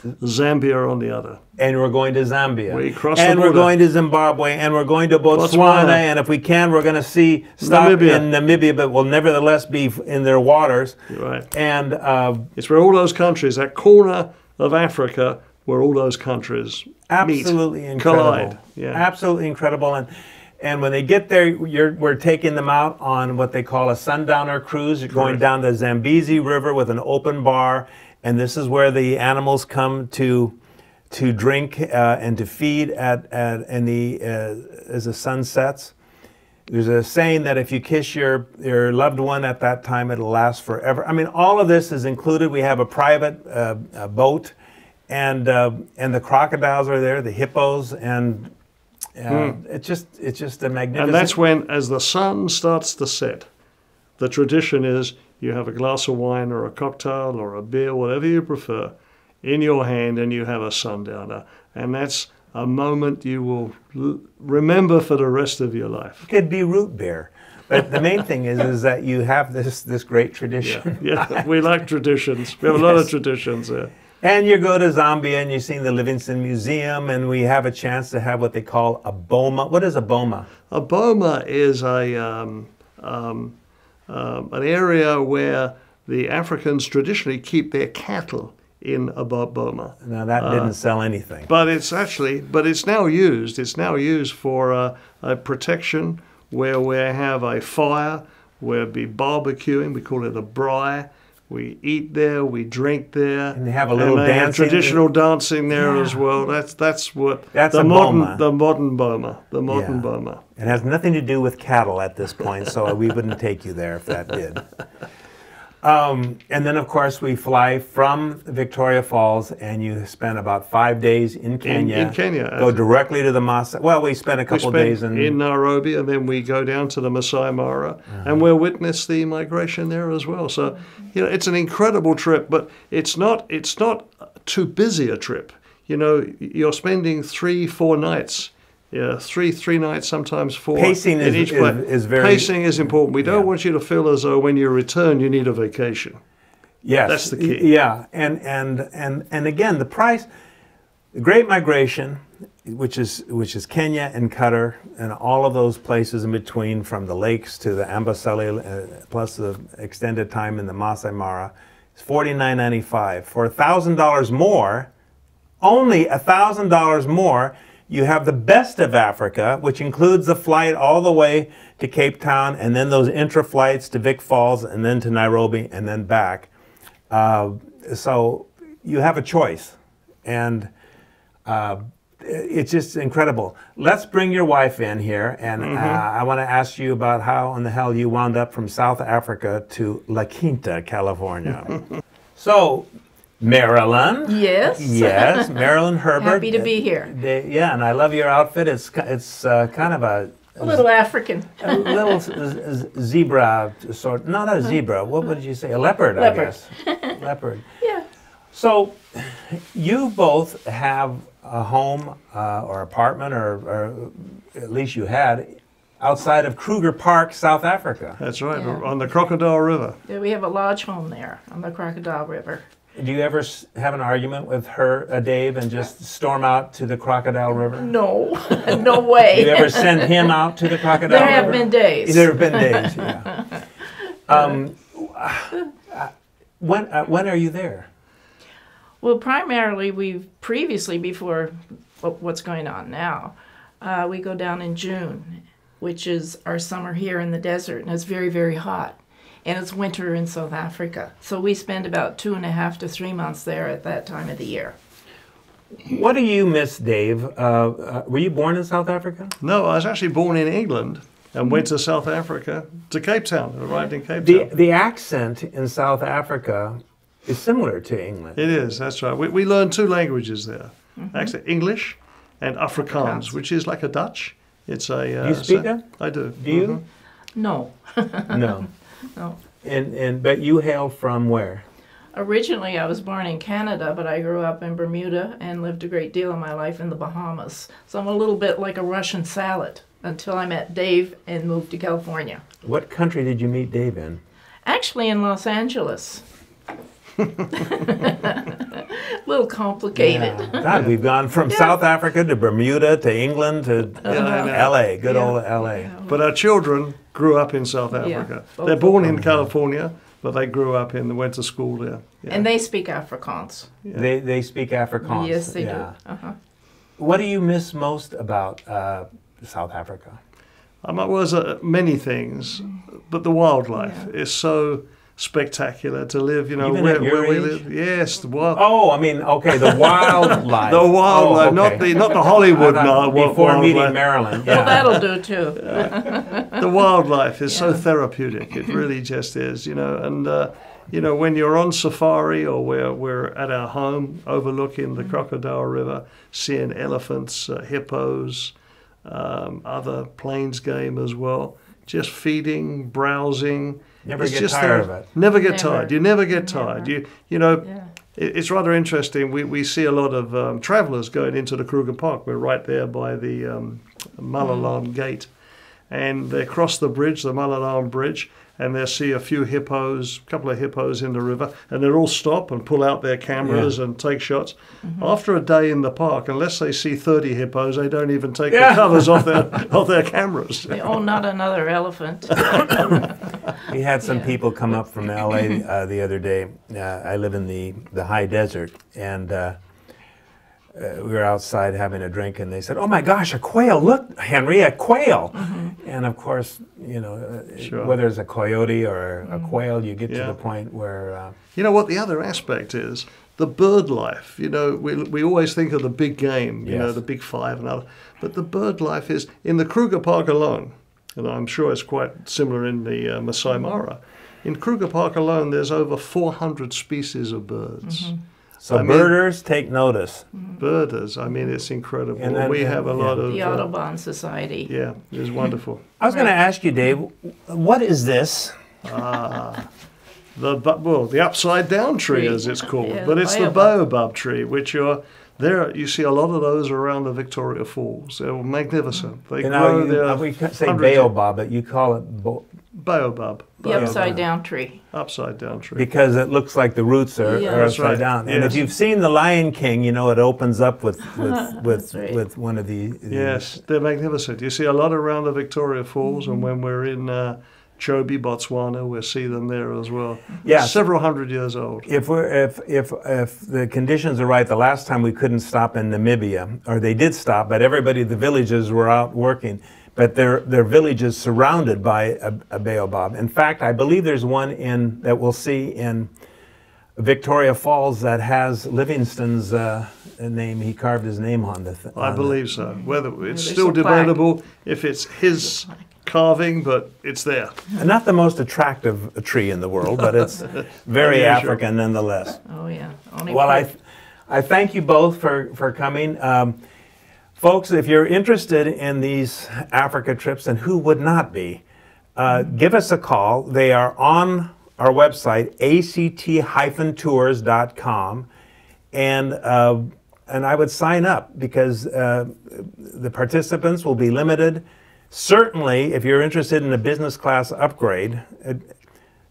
Speaker 5: Zambia on the other.
Speaker 1: And we're going to Zambia.
Speaker 5: We cross
Speaker 1: and
Speaker 5: the border.
Speaker 1: We're going to Zimbabwe, and we're going to Botswana, and if we can, we're going to stop in Namibia, but we'll nevertheless be in their waters.
Speaker 5: Right.
Speaker 1: And
Speaker 5: it's where all those countries, that corner of Africa, where all those countries
Speaker 1: absolutely
Speaker 5: meet,
Speaker 1: incredible.
Speaker 5: Collide. Yeah.
Speaker 1: Absolutely incredible. And when they get there, we're taking them out on what they call a sundowner cruise. You're going down the Zambezi River with an open bar, and this is where the animals come to drink and to feed as the sun sets. There's a saying that if you kiss your loved one at that time, it'll last forever. I mean, all of this is included. We have a private boat, and the crocodiles are there, the hippos, and it's just a magnificent.
Speaker 5: And that's when, as the sun starts to set, the tradition is you have a glass of wine or a cocktail or a beer, whatever you prefer, in your hand, and you have a sundowner. And that's a moment you will remember for the rest of your life.
Speaker 1: It could be root beer. But the main thing is that you have this great tradition.
Speaker 5: Yeah, we like traditions. We have a lot of traditions there.
Speaker 1: And you go to Zambia and you've seen the Livingstone Museum, and we have a chance to have what they call a boma. What is a boma?
Speaker 5: A boma is an area where the Africans traditionally keep their cattle in a boma.
Speaker 1: Now that didn't sell anything.
Speaker 5: But it's now used. It's now used for a protection where we have a fire, we'll be barbecuing. We call it a braai. We eat there, we drink there,
Speaker 1: and they have a little
Speaker 5: dancing. Have traditional dancing there as well. That's the modern boma. The modern boma.
Speaker 1: It has nothing to do with cattle at this point, so we wouldn't take you there if that did. And then, of course, we fly from Victoria Falls, and you spend about 5 days in Kenya.
Speaker 5: In Kenya.
Speaker 1: Go directly to the Masai. Well, we spent a couple of days
Speaker 5: in Nairobi, and then we go down to the Masai Mara, and we'll witness the migration there as well. So, it's an incredible trip, but it's not too busy a trip. You're spending 3-4 nights. Yeah, three nights, sometimes 4.
Speaker 1: Pacing is very...
Speaker 5: Pacing is important. We don't want you to feel as though when you return you need a vacation.
Speaker 1: Yes.
Speaker 5: That's the key.
Speaker 1: Yeah, and again, the price, the Great Migration, which is Kenya and Qatar and all of those places in between, from the lakes to the Amboseli, plus the extended time in the Masai Mara, is $49.95. For $1,000 more, only $1,000 more, you have the best of Africa, which includes the flight all the way to Cape Town, and then those intra-flights to Vic Falls, and then to Nairobi, and then back. So you have a choice, and it's just incredible. Let's bring your wife in here, and I want to ask you about how in the hell you wound up from South Africa to La Quinta, California. So, Marilyn.
Speaker 6: Yes.
Speaker 1: Yes, Marilyn Herbert.
Speaker 6: Happy to be here.
Speaker 1: Yeah, and I love your outfit. It's kind of a
Speaker 6: little African.
Speaker 1: A little zebra sort. Not a zebra. What would you say? A leopard, I guess. Leopard.
Speaker 6: Yeah.
Speaker 1: So, you both have a home or apartment, or at least you had, outside of Kruger Park, South Africa.
Speaker 5: That's right, on the Crocodile River.
Speaker 6: Yeah, we have a large home there on the Crocodile River.
Speaker 1: Do you ever have an argument with Dave, and just storm out to the Crocodile River?
Speaker 6: No, no way.
Speaker 1: Do you ever send him out to the Crocodile River?
Speaker 6: There have been days.
Speaker 1: There have been days, yeah. When are you there?
Speaker 6: Well, primarily, before what's going on now, we go down in June, which is our summer here in the desert, and it's very, very hot. And it's winter in South Africa. So we spend about 2.5 to 3 months there at that time of the year.
Speaker 1: What do you miss, Dave? Were you born in South Africa?
Speaker 5: No, I was actually born in England and went to South Africa, to Cape Town, arrived in Cape Town.
Speaker 1: The accent in South Africa is similar to England.
Speaker 5: It is, that's right. We learned 2 languages there. Actually, English and Afrikaans, which is like a Dutch. It's a...
Speaker 1: Do you speak that?
Speaker 5: I do.
Speaker 1: Do you?
Speaker 6: No.
Speaker 1: No.
Speaker 6: No.
Speaker 1: But you hail from where?
Speaker 6: Originally, I was born in Canada, but I grew up in Bermuda and lived a great deal of my life in the Bahamas. So I'm a little bit like a Russian salad until I met Dave and moved to California.
Speaker 1: What country did you meet Dave in?
Speaker 6: Actually, in Los Angeles. A little complicated.
Speaker 1: Yeah. God, we've gone from South Africa to Bermuda to England to L.A., good old L.A.
Speaker 5: But our children grew up in South Africa. They're born in California, but they grew up went to school there. Yeah.
Speaker 6: And they speak Afrikaans.
Speaker 1: Yeah. They speak Afrikaans.
Speaker 6: Yes, they do.
Speaker 1: What do you miss most about South Africa?
Speaker 5: Was many things, but the wildlife is so spectacular to live,
Speaker 1: Even
Speaker 5: where we
Speaker 1: age?
Speaker 5: live. Yes, the wild.
Speaker 1: Oh, I mean, okay, the wildlife.
Speaker 5: The wildlife, not the Hollywood
Speaker 1: before
Speaker 5: wildlife.
Speaker 1: meeting Marilyn. Yeah.
Speaker 6: Well, that'll do too.
Speaker 5: The wildlife is so therapeutic. It really just is, and when you're on safari or we're at our home overlooking the Crocodile River, seeing elephants, hippos, other plains game as well, just feeding, browsing.
Speaker 1: Never get tired of it.
Speaker 5: Never get tired. You never get tired. It's rather interesting. We see a lot of travelers going into the Kruger Park. We're right there by the Malalam Gate. And they cross the bridge, the Malalam Bridge, and they see a couple of hippos in the river, and they'll all stop and pull out their cameras and take shots. After a day in the park, unless they see 30 hippos, they don't even take the covers off their cameras.
Speaker 6: Oh, not another elephant.
Speaker 1: We had some people come up from LA the other day. I live in the high desert, and we were outside having a drink, and they said, "Oh my gosh, a quail! Look, Henry, a quail!" And of course, you know,
Speaker 5: Sure.
Speaker 1: whether it's a coyote or a quail, you get to
Speaker 5: Yeah.
Speaker 1: the point where
Speaker 5: You know what the other aspect is? The bird life. You know, we always think of the big game, you know,
Speaker 1: Yes.
Speaker 5: the big five and other. But the bird life is, in the Kruger Park alone, and I'm sure it's quite similar in the Masai Mara. In Kruger Park alone, there's over 400 species of birds.
Speaker 1: so
Speaker 5: I mean-
Speaker 1: birders take notice.
Speaker 5: Birders, I mean, it's incredible.
Speaker 1: And then-
Speaker 5: we have a lot of...
Speaker 6: The Audubon Society.
Speaker 5: yeah, it's wonderful.
Speaker 1: I was going to ask you, Dave, what is this?
Speaker 5: The upside down tree,
Speaker 6: Tree.
Speaker 5: as it's called,
Speaker 6: Yeah,
Speaker 5: but it's the
Speaker 6: baobab.
Speaker 5: baobab tree, which are there. You see a lot of those around the Victoria Falls. They're magnificent. They
Speaker 1: You
Speaker 5: grow
Speaker 1: know,
Speaker 5: there.
Speaker 1: we can't say
Speaker 5: hundreds of-
Speaker 1: baobab, but you call it
Speaker 5: baobab,
Speaker 6: The upside down tree.
Speaker 5: upside down tree.
Speaker 1: because it looks like the roots are,
Speaker 6: Yeah.
Speaker 1: are
Speaker 6: That's
Speaker 1: upside
Speaker 5: right.
Speaker 1: down. And
Speaker 5: Yes.
Speaker 1: if you've seen The Lion King, you know it opens up with
Speaker 6: That's right.
Speaker 1: with one of the
Speaker 5: Yes, they're magnificent. You see a lot around the Victoria Falls, and when we're in Chobe, Botswana, we'll see them there as well.
Speaker 1: Yes.
Speaker 5: Several hundred years old.
Speaker 1: If the conditions are right, the last time we couldn't stop in Namibia, or they did stop, but everybody, the villagers were out working, but their village is surrounded by a baobab. In fact, I believe there's one that we'll see in Victoria Falls that has Livingston's name. He carved his name on the.
Speaker 5: I believe so. Whether it's
Speaker 6: there's
Speaker 5: still
Speaker 6: a plaque.
Speaker 5: debatable if it's his carving, but it's there.
Speaker 1: Not the most attractive tree in the world, but it's very
Speaker 5: Unusual.
Speaker 1: African nonetheless.
Speaker 6: Oh, yeah. Only
Speaker 1: Well,
Speaker 6: part-
Speaker 1: I thank you both for coming. Folks, if you're interested in these Africa trips, and who would not be, give us a call. They are on our website, act-tours.com, and I would sign up because the participants will be limited. Certainly, if you're interested in a business class upgrade,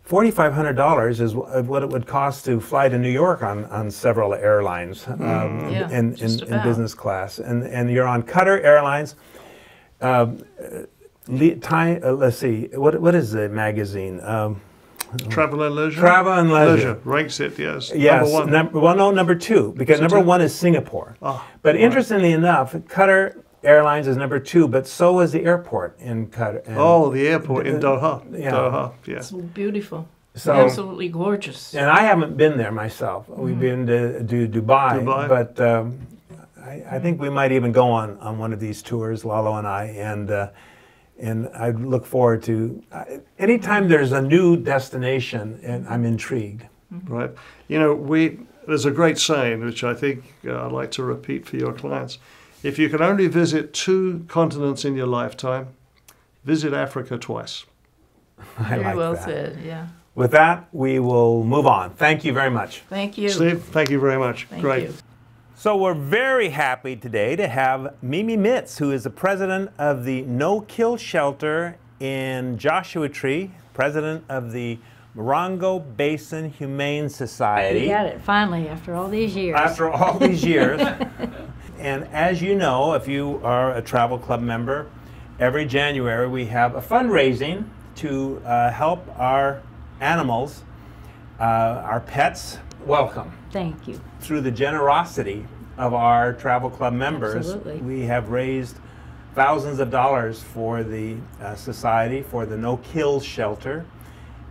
Speaker 1: $4,500 is what it would cost to fly to New York on several airlines
Speaker 6: Yeah,
Speaker 1: in
Speaker 6: just about.
Speaker 1: business class. And you're on Qatar Airlines. Let's see, what is the magazine?
Speaker 5: Travel and Leisure.
Speaker 1: Travel and Leisure.
Speaker 5: ranks it, yes.
Speaker 1: Yes,
Speaker 5: Number one.
Speaker 1: number two, because number one is Singapore.
Speaker 5: Ah,
Speaker 1: But interestingly enough, Qatar Airlines is number two, but so is the airport in Qatar. And
Speaker 5: Oh, the airport in Doha.
Speaker 1: Yeah.
Speaker 5: Doha, yeah.
Speaker 6: It's beautiful.
Speaker 1: So-
Speaker 6: Absolutely gorgeous.
Speaker 1: And I haven't been there myself. We've been to Dubai,
Speaker 5: Dubai.
Speaker 1: but I think we might even go on one of these tours, Lalo and I, and I look forward to anytime there's a new destination, and I'm intrigued.
Speaker 5: Right. You know, there's a great saying, which I think I'd like to repeat for your clients. If you can only visit 2 continents in your lifetime, visit Africa twice.
Speaker 1: I
Speaker 6: Very
Speaker 1: like
Speaker 6: well
Speaker 1: that.
Speaker 6: said, yeah.
Speaker 1: With that, we will move on. Thank you very much.
Speaker 6: Thank you.
Speaker 5: Steve, thank you very much.
Speaker 6: Thank
Speaker 5: Great.
Speaker 6: you.
Speaker 1: So we're very happy today to have Mimi Mitz, who is the president of the No Kill Shelter in Joshua Tree, president of the Morongo Basin Humane Society.
Speaker 7: You got it, finally, after all these years.
Speaker 1: After all these years. And as you know, if you are a travel club member, every January we have a fundraising to help our animals, our pets, welcome.
Speaker 7: Thank you.
Speaker 1: Through the generosity of our travel club members,
Speaker 7: Absolutely.
Speaker 1: we have raised thousands of dollars for the society, for the No Kill Shelter.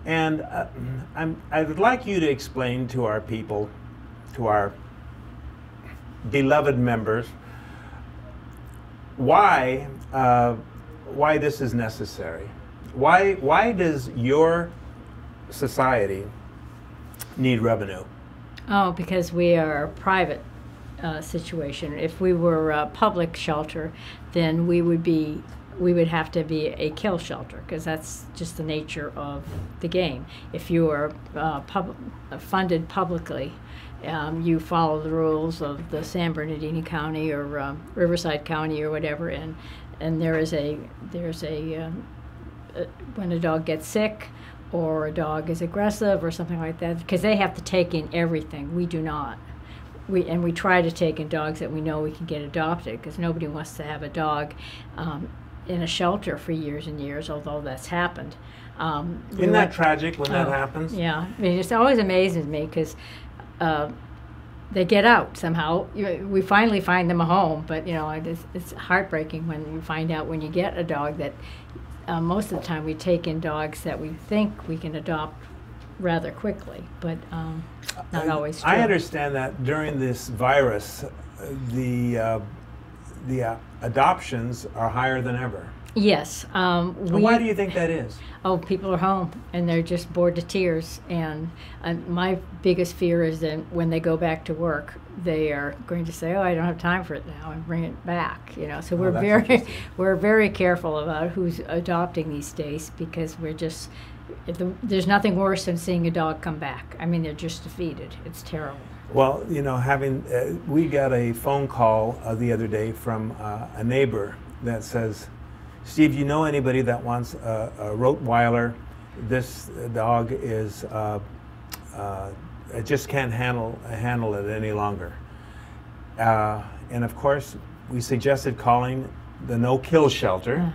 Speaker 1: And I would like you to explain to our people, to our beloved members, why this is necessary. Why does your society need revenue?
Speaker 7: Oh, because we are a private situation. If we were a public shelter, then we would have to be a kill shelter, because that's just the nature of the game. If you are funded publicly, you follow the rules of the San Bernardino County or Riverside County or whatever, and there's a when a dog gets sick or a dog is aggressive or something like that, because they have to take in everything. We do not. We try to take in dogs that we know we can get adopted, because nobody wants to have a dog in a shelter for years and years, although that's happened.
Speaker 1: Isn't that tragic when that happens?
Speaker 7: Yeah, I mean, it always amazes me because they get out somehow. We finally find them a home, but it's heartbreaking when you find out when you get a dog that most of the time we take in dogs that we think we can adopt rather quickly, but not always true.
Speaker 1: I understand that during this virus, the adoptions are higher than ever.
Speaker 7: Yes.
Speaker 1: Why do you think that is?
Speaker 7: Oh, people are home and they're just bored to tears. And my biggest fear is that when they go back to work, they are going to say, "Oh, I don't have time for it now," and bring it back. So we're very careful about who's adopting these days because there's nothing worse than seeing a dog come back. I mean, they're just defeated. It's terrible.
Speaker 1: Well, we got a phone call the other day from a neighbor that says, "Steve, you know anybody that wants a Rottweiler? This dog is it just can't handle it any longer." And of course, we suggested calling the No-Kill Shelter.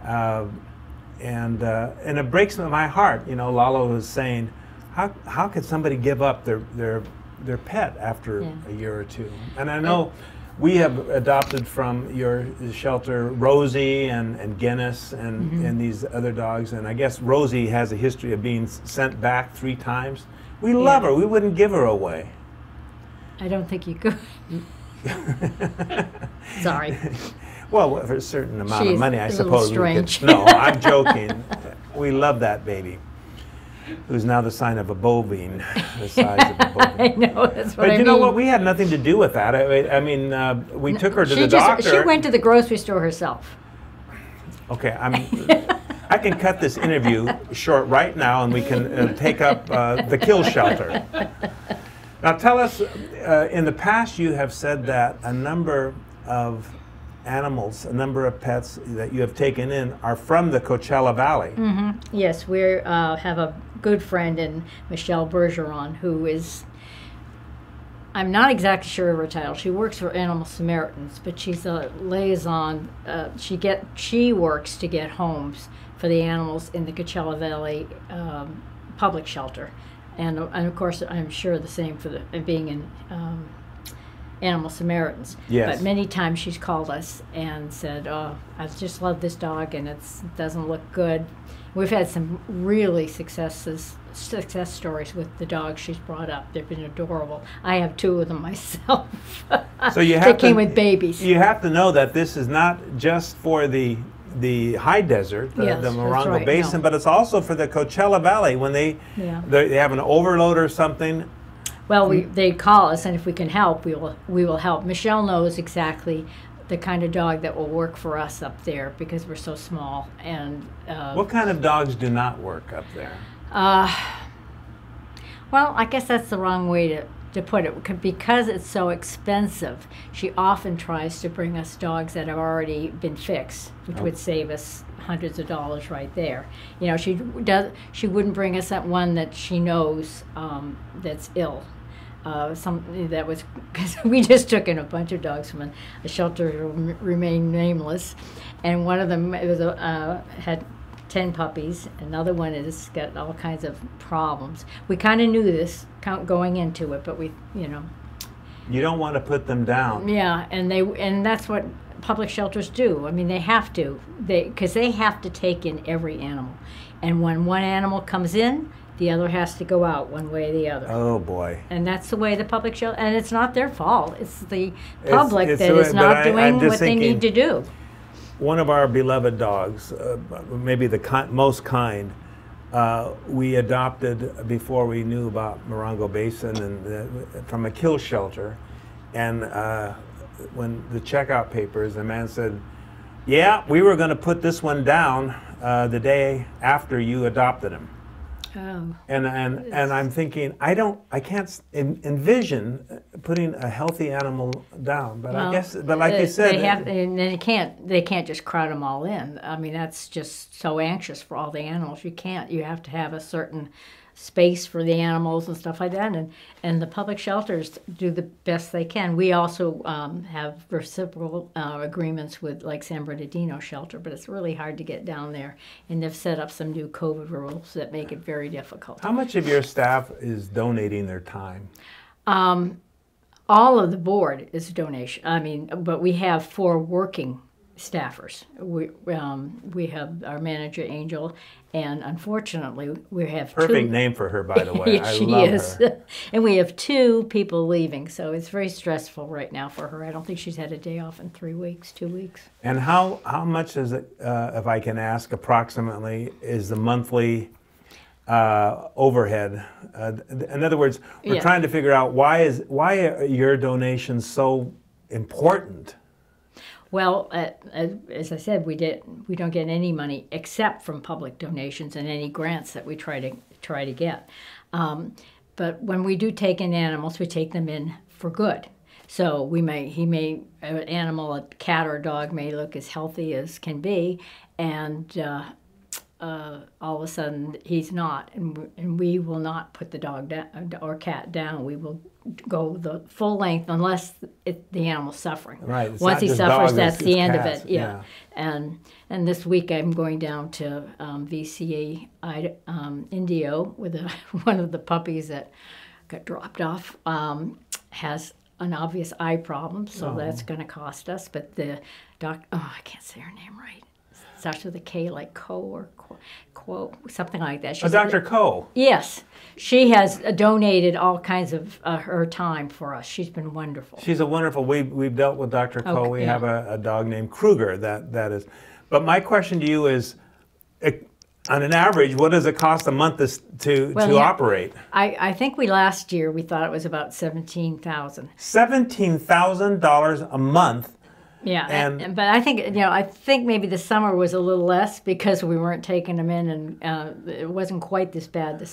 Speaker 1: And it breaks my heart. Lalo was saying, how could somebody give up their pet after a year or two? And I know we have adopted from your shelter Rosie and Guinness and these other dogs, and I guess Rosie has a history of being sent back 3 times. We love her. We wouldn't give her away.
Speaker 7: I don't think you could. Sorry.
Speaker 1: Well, for a certain amount of money, I
Speaker 7: She's
Speaker 1: suppose we
Speaker 7: strange.
Speaker 1: could. No, I'm joking. We love that baby, who's now the sign of a bovine, the size of a bovine.
Speaker 7: I know, that's what I mean.
Speaker 1: But you know what? We had nothing to do with that. I mean, we took her to the doctor.
Speaker 7: She went to the grocery store herself.
Speaker 1: Okay, I can cut this interview short right now, and we can take up the Kill Shelter. Now, tell us, in the past, you have said that a number of animals, a number of pets that you have taken in are from the Coachella Valley.
Speaker 7: Yes, we have a good friend in Michelle Bergeron, who is, I'm not exactly sure of her title. She works for Animal Samaritans, but she's a liaison. She works to get homes for the animals in the Coachella Valley public shelter, and of course I'm sure the same for being in Animal Samaritans.
Speaker 1: Yes.
Speaker 7: But many times she's called us and said, "Oh, I just love this dog, and it doesn't look good." We've had some really success stories with the dogs she's brought up. They've been adorable. I have 2 of them myself.
Speaker 1: So you have
Speaker 7: they came with babies.
Speaker 1: You have to know that this is not just for the high desert,
Speaker 7: Yes,
Speaker 1: the
Speaker 7: that's
Speaker 1: Morongo
Speaker 7: right,
Speaker 1: Basin,
Speaker 7: no.
Speaker 1: but it's also for the Coachella Valley when they have an overload or something.
Speaker 7: Well, they call us, and if we can help, we will help. Michelle knows exactly the kind of dog that will work for us up there because we're so small. And
Speaker 1: What kind of dogs do not work up there?
Speaker 7: Well, I guess that's the wrong way to put it. Because it's so expensive, she often tries to bring us dogs that have already been fixed, which would save us hundreds of dollars right there. She wouldn't bring us that one that she knows that's ill. Something that was, because we just took in a bunch of dogs from a shelter to remain nameless, and one of them had 10 puppies. Another one has got all kinds of problems. We kind of knew this going into it, but
Speaker 1: You don't want to put them down.
Speaker 7: Yeah, and that's what public shelters do. I mean, they have to, because they have to take in every animal, and when one animal comes in, the other has to go out one way or the other.
Speaker 1: Oh boy!
Speaker 7: And that's the way the public shelter, and it's not their fault. It's the public
Speaker 1: it's
Speaker 7: that
Speaker 1: the way-
Speaker 7: is not
Speaker 1: I'm
Speaker 7: doing
Speaker 1: just
Speaker 7: what they need to do.
Speaker 1: One of our beloved dogs, maybe the most kind, we adopted before we knew about Morongo Basin and from a kill shelter. And when the checkout papers, the man said, "Yeah, we were going to put this one down the day after you adopted him."
Speaker 7: Oh.
Speaker 1: And I'm thinking, I can't envision putting a healthy animal down. But I guess, but like you said,
Speaker 7: they can't just crowd them all in. I mean, that's just so anxious for all the animals. You can't. You have to have a certain space for the animals and stuff like that, and the public shelters do the best they can. We also have reciprocal agreements with like San Bernardino shelter, but it's really hard to get down there, and they've set up some new COVID rules that make it very difficult.
Speaker 1: How much of your staff is donating their time?
Speaker 7: All of the board is donation. I mean, but we have 4 working staffers. We have our manager Angel, and unfortunately we have
Speaker 1: Perfect
Speaker 7: 2.
Speaker 1: name for her, by the way. I
Speaker 7: She
Speaker 1: love
Speaker 7: is.
Speaker 1: her.
Speaker 7: And we have 2 people leaving, so it's very stressful right now for her. I don't think she's had a day off in 3 weeks, 2 weeks.
Speaker 1: And how much is it, if I can ask approximately, is the monthly overhead? In other words, we're
Speaker 7: Yeah.
Speaker 1: trying to figure out why are your donations so important?
Speaker 7: Well, as I said, we don't get any money except from public donations and any grants that we try to get. But when we do take in animals, we take them in for good. So an animal, a cat or a dog may look as healthy as can be, and all of a sudden he's not, and we will not put the dog down or cat down. We will go the full length unless the animal's suffering.
Speaker 1: Right. It's
Speaker 7: Once
Speaker 1: not
Speaker 7: he
Speaker 1: just
Speaker 7: suffers,
Speaker 1: dogs,
Speaker 7: that's
Speaker 1: it's
Speaker 7: the end
Speaker 1: cats.
Speaker 7: of it. Yeah. And this week I'm going down to VCA Indio with one of the puppies that got dropped off. Has an obvious eye problem, so that's going to cost us. But the I can't say her name right. It starts with a K, like Co or Quo, something like that. She's
Speaker 1: Dr. Coe.
Speaker 7: Yes, she has donated all kinds of her time for us. She's been wonderful.
Speaker 1: She's a wonderful. We've dealt with Dr. Coe.
Speaker 7: Okay,
Speaker 1: We
Speaker 7: yeah.
Speaker 1: have a dog named Kruger. That is. But my question to you is, on an average, what does it cost a month to
Speaker 7: yeah.
Speaker 1: operate?
Speaker 7: I think last year we thought it was about $17,000.
Speaker 1: $17,000 a month.
Speaker 7: Yeah, but I think maybe the summer was a little less because we weren't taking them in, and it wasn't quite this bad.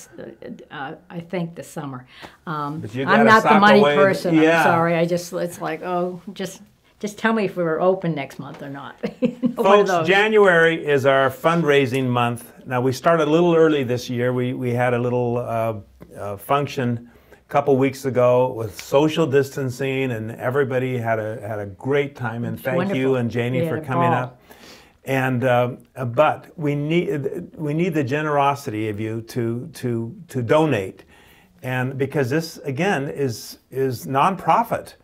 Speaker 7: I think the summer.
Speaker 1: But you
Speaker 7: I'm
Speaker 1: gotta
Speaker 7: not the
Speaker 1: sock
Speaker 7: money
Speaker 1: away
Speaker 7: person.
Speaker 1: yeah.
Speaker 7: I'm sorry. It's like, just tell me if we were open next month or not. One of
Speaker 1: Folks,
Speaker 7: those.
Speaker 1: January is our fundraising month. Now, we started a little early this year. We had a little function a couple weeks ago with social distancing, and everybody had a great time. And thank you
Speaker 7: Wonderful.
Speaker 1: and Janie
Speaker 7: We
Speaker 1: for
Speaker 7: had a
Speaker 1: coming
Speaker 7: ball.
Speaker 1: up. And but we need the generosity of you to donate, and because this again is nonprofit.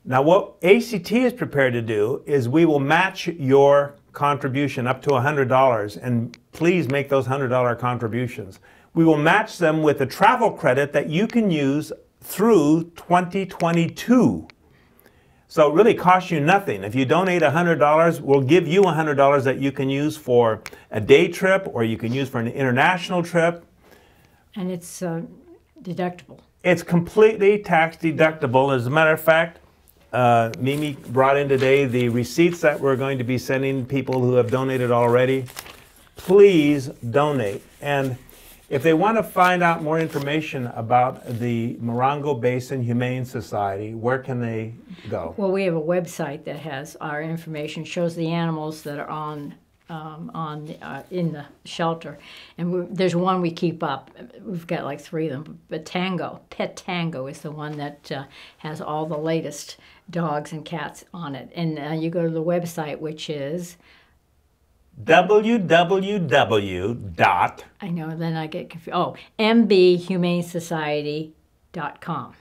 Speaker 1: Now, what ACT is prepared to do is we will match your contribution up to $100, and please make those $100 contributions. We will match them with a travel credit that you can use through 2022. So it really costs you nothing. If you donate $100, we'll give you $100 that you can use for a day trip, or you can use for an international trip.
Speaker 7: And it's deductible.
Speaker 1: It's completely tax deductible. As a matter of fact, Mimi brought in today the receipts that we're going to be sending people who have donated already. Please donate. And if they want to find out more information about the Morongo Basin Humane Society, where can they go?
Speaker 7: Well, we have a website that has our information, shows the animals that are in the shelter, and there's one we keep up. We've got like 3 of them. But Pet Tango is the one that has all the latest dogs and cats on it. And you go to the website, which is
Speaker 1: www.
Speaker 7: I know, then I get confused. Oh, mbhumanesociety.com.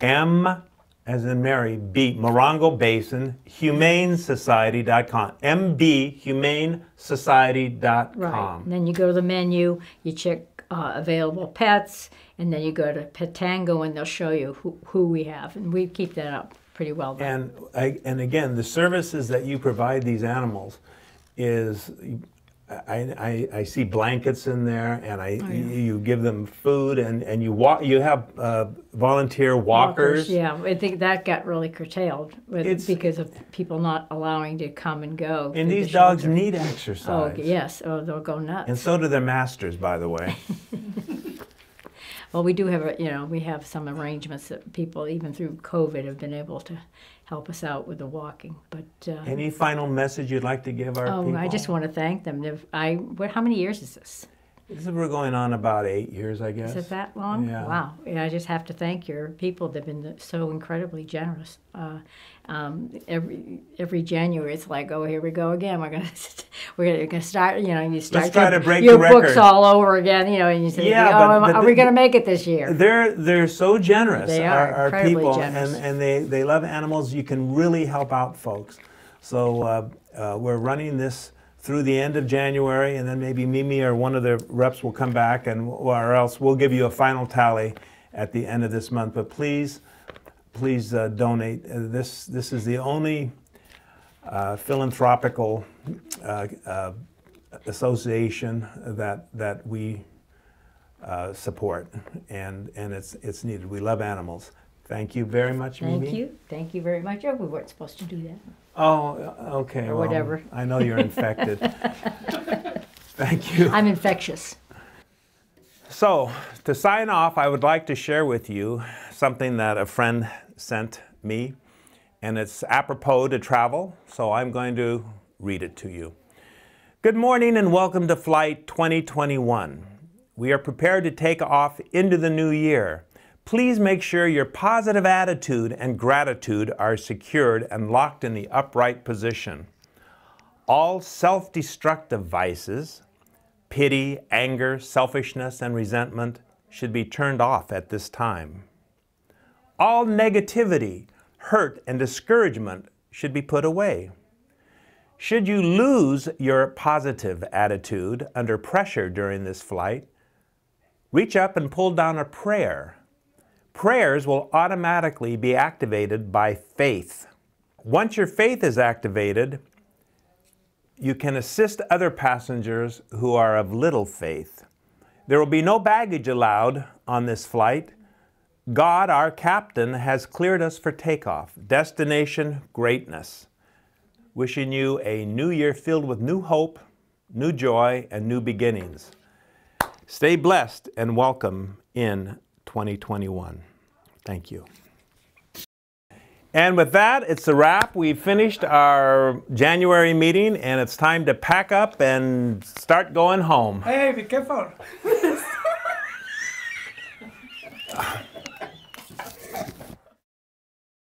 Speaker 1: M as in Mary, B, Morongo Basin, humanesociety.com. mbhumanesociety.com.
Speaker 7: Right. And then you go to the menu, you check available pets, and then you go to Pet Tango, and they'll show you who we have. And we keep that up pretty well.
Speaker 1: And again, the services that you provide these animals is, I see blankets in there, and you give them food, and you have volunteer walkers.
Speaker 7: Yeah, I think that got really curtailed because of people not allowing to come and go.
Speaker 1: And
Speaker 7: to
Speaker 1: these
Speaker 7: the
Speaker 1: dogs
Speaker 7: shelter.
Speaker 1: need exercise.
Speaker 7: Oh, yes. Oh, they'll go nuts.
Speaker 1: And so do their masters, by the way.
Speaker 7: Well, we do have, we have some arrangements that people, even through COVID, have been able to help us out with the walking. But
Speaker 1: Any final message you'd like to give our people?
Speaker 7: I just want to thank them. How many years is this?
Speaker 1: We're going on about 8 years, I guess.
Speaker 7: Is it that long?
Speaker 1: Yeah.
Speaker 7: Wow. Yeah, I just have to thank your people. They've been so incredibly generous. Every January, it's like, oh, here we go again. We're gonna start. You know, you start
Speaker 1: Let's try to break
Speaker 7: your
Speaker 1: the record.
Speaker 7: books all over again. You know, and you say,
Speaker 1: Yeah,
Speaker 7: oh,
Speaker 1: but
Speaker 7: are we gonna make it this year?
Speaker 1: They're so generous.
Speaker 7: They are
Speaker 1: our
Speaker 7: incredibly
Speaker 1: people,
Speaker 7: generous.
Speaker 1: and they love animals. You can really help out folks. So we're running this through the end of January, and then maybe Mimi or one of the reps will come back, or else we'll give you a final tally at the end of this month. But please donate. This is the only philanthropical association that we support, and it's needed. We love animals. Thank you very much, Mimi.
Speaker 7: Thank you. Thank you very much. Oh, we weren't supposed to do that.
Speaker 1: Oh, okay.
Speaker 7: Or
Speaker 1: well,
Speaker 7: whatever.
Speaker 1: I know you're infected. Thank you.
Speaker 7: I'm infectious.
Speaker 1: So, to sign off, I would like to share with you something that a friend sent me, and it's apropos to travel, so I'm going to read it to you. Good morning and welcome to Flight 2021. We are prepared to take off into the new year. Please make sure your positive attitude and gratitude are secured and locked in the upright position. All self-destructive vices, pity, anger, selfishness, and resentment should be turned off at this time. All negativity, hurt, and discouragement should be put away. Should you lose your positive attitude under pressure during this flight, reach up and pull down a prayer. Prayers will automatically be activated by faith. Once your faith is activated, you can assist other passengers who are of little faith. There will be no baggage allowed on this flight. God, our captain, has cleared us for takeoff. Destination, greatness. Wishing you a new year filled with new hope, new joy, and new beginnings. Stay blessed and welcome in 2021. Thank you. And with that, it's a wrap. We've finished our January meeting, and it's time to pack up and start going home.
Speaker 3: Hey, be careful.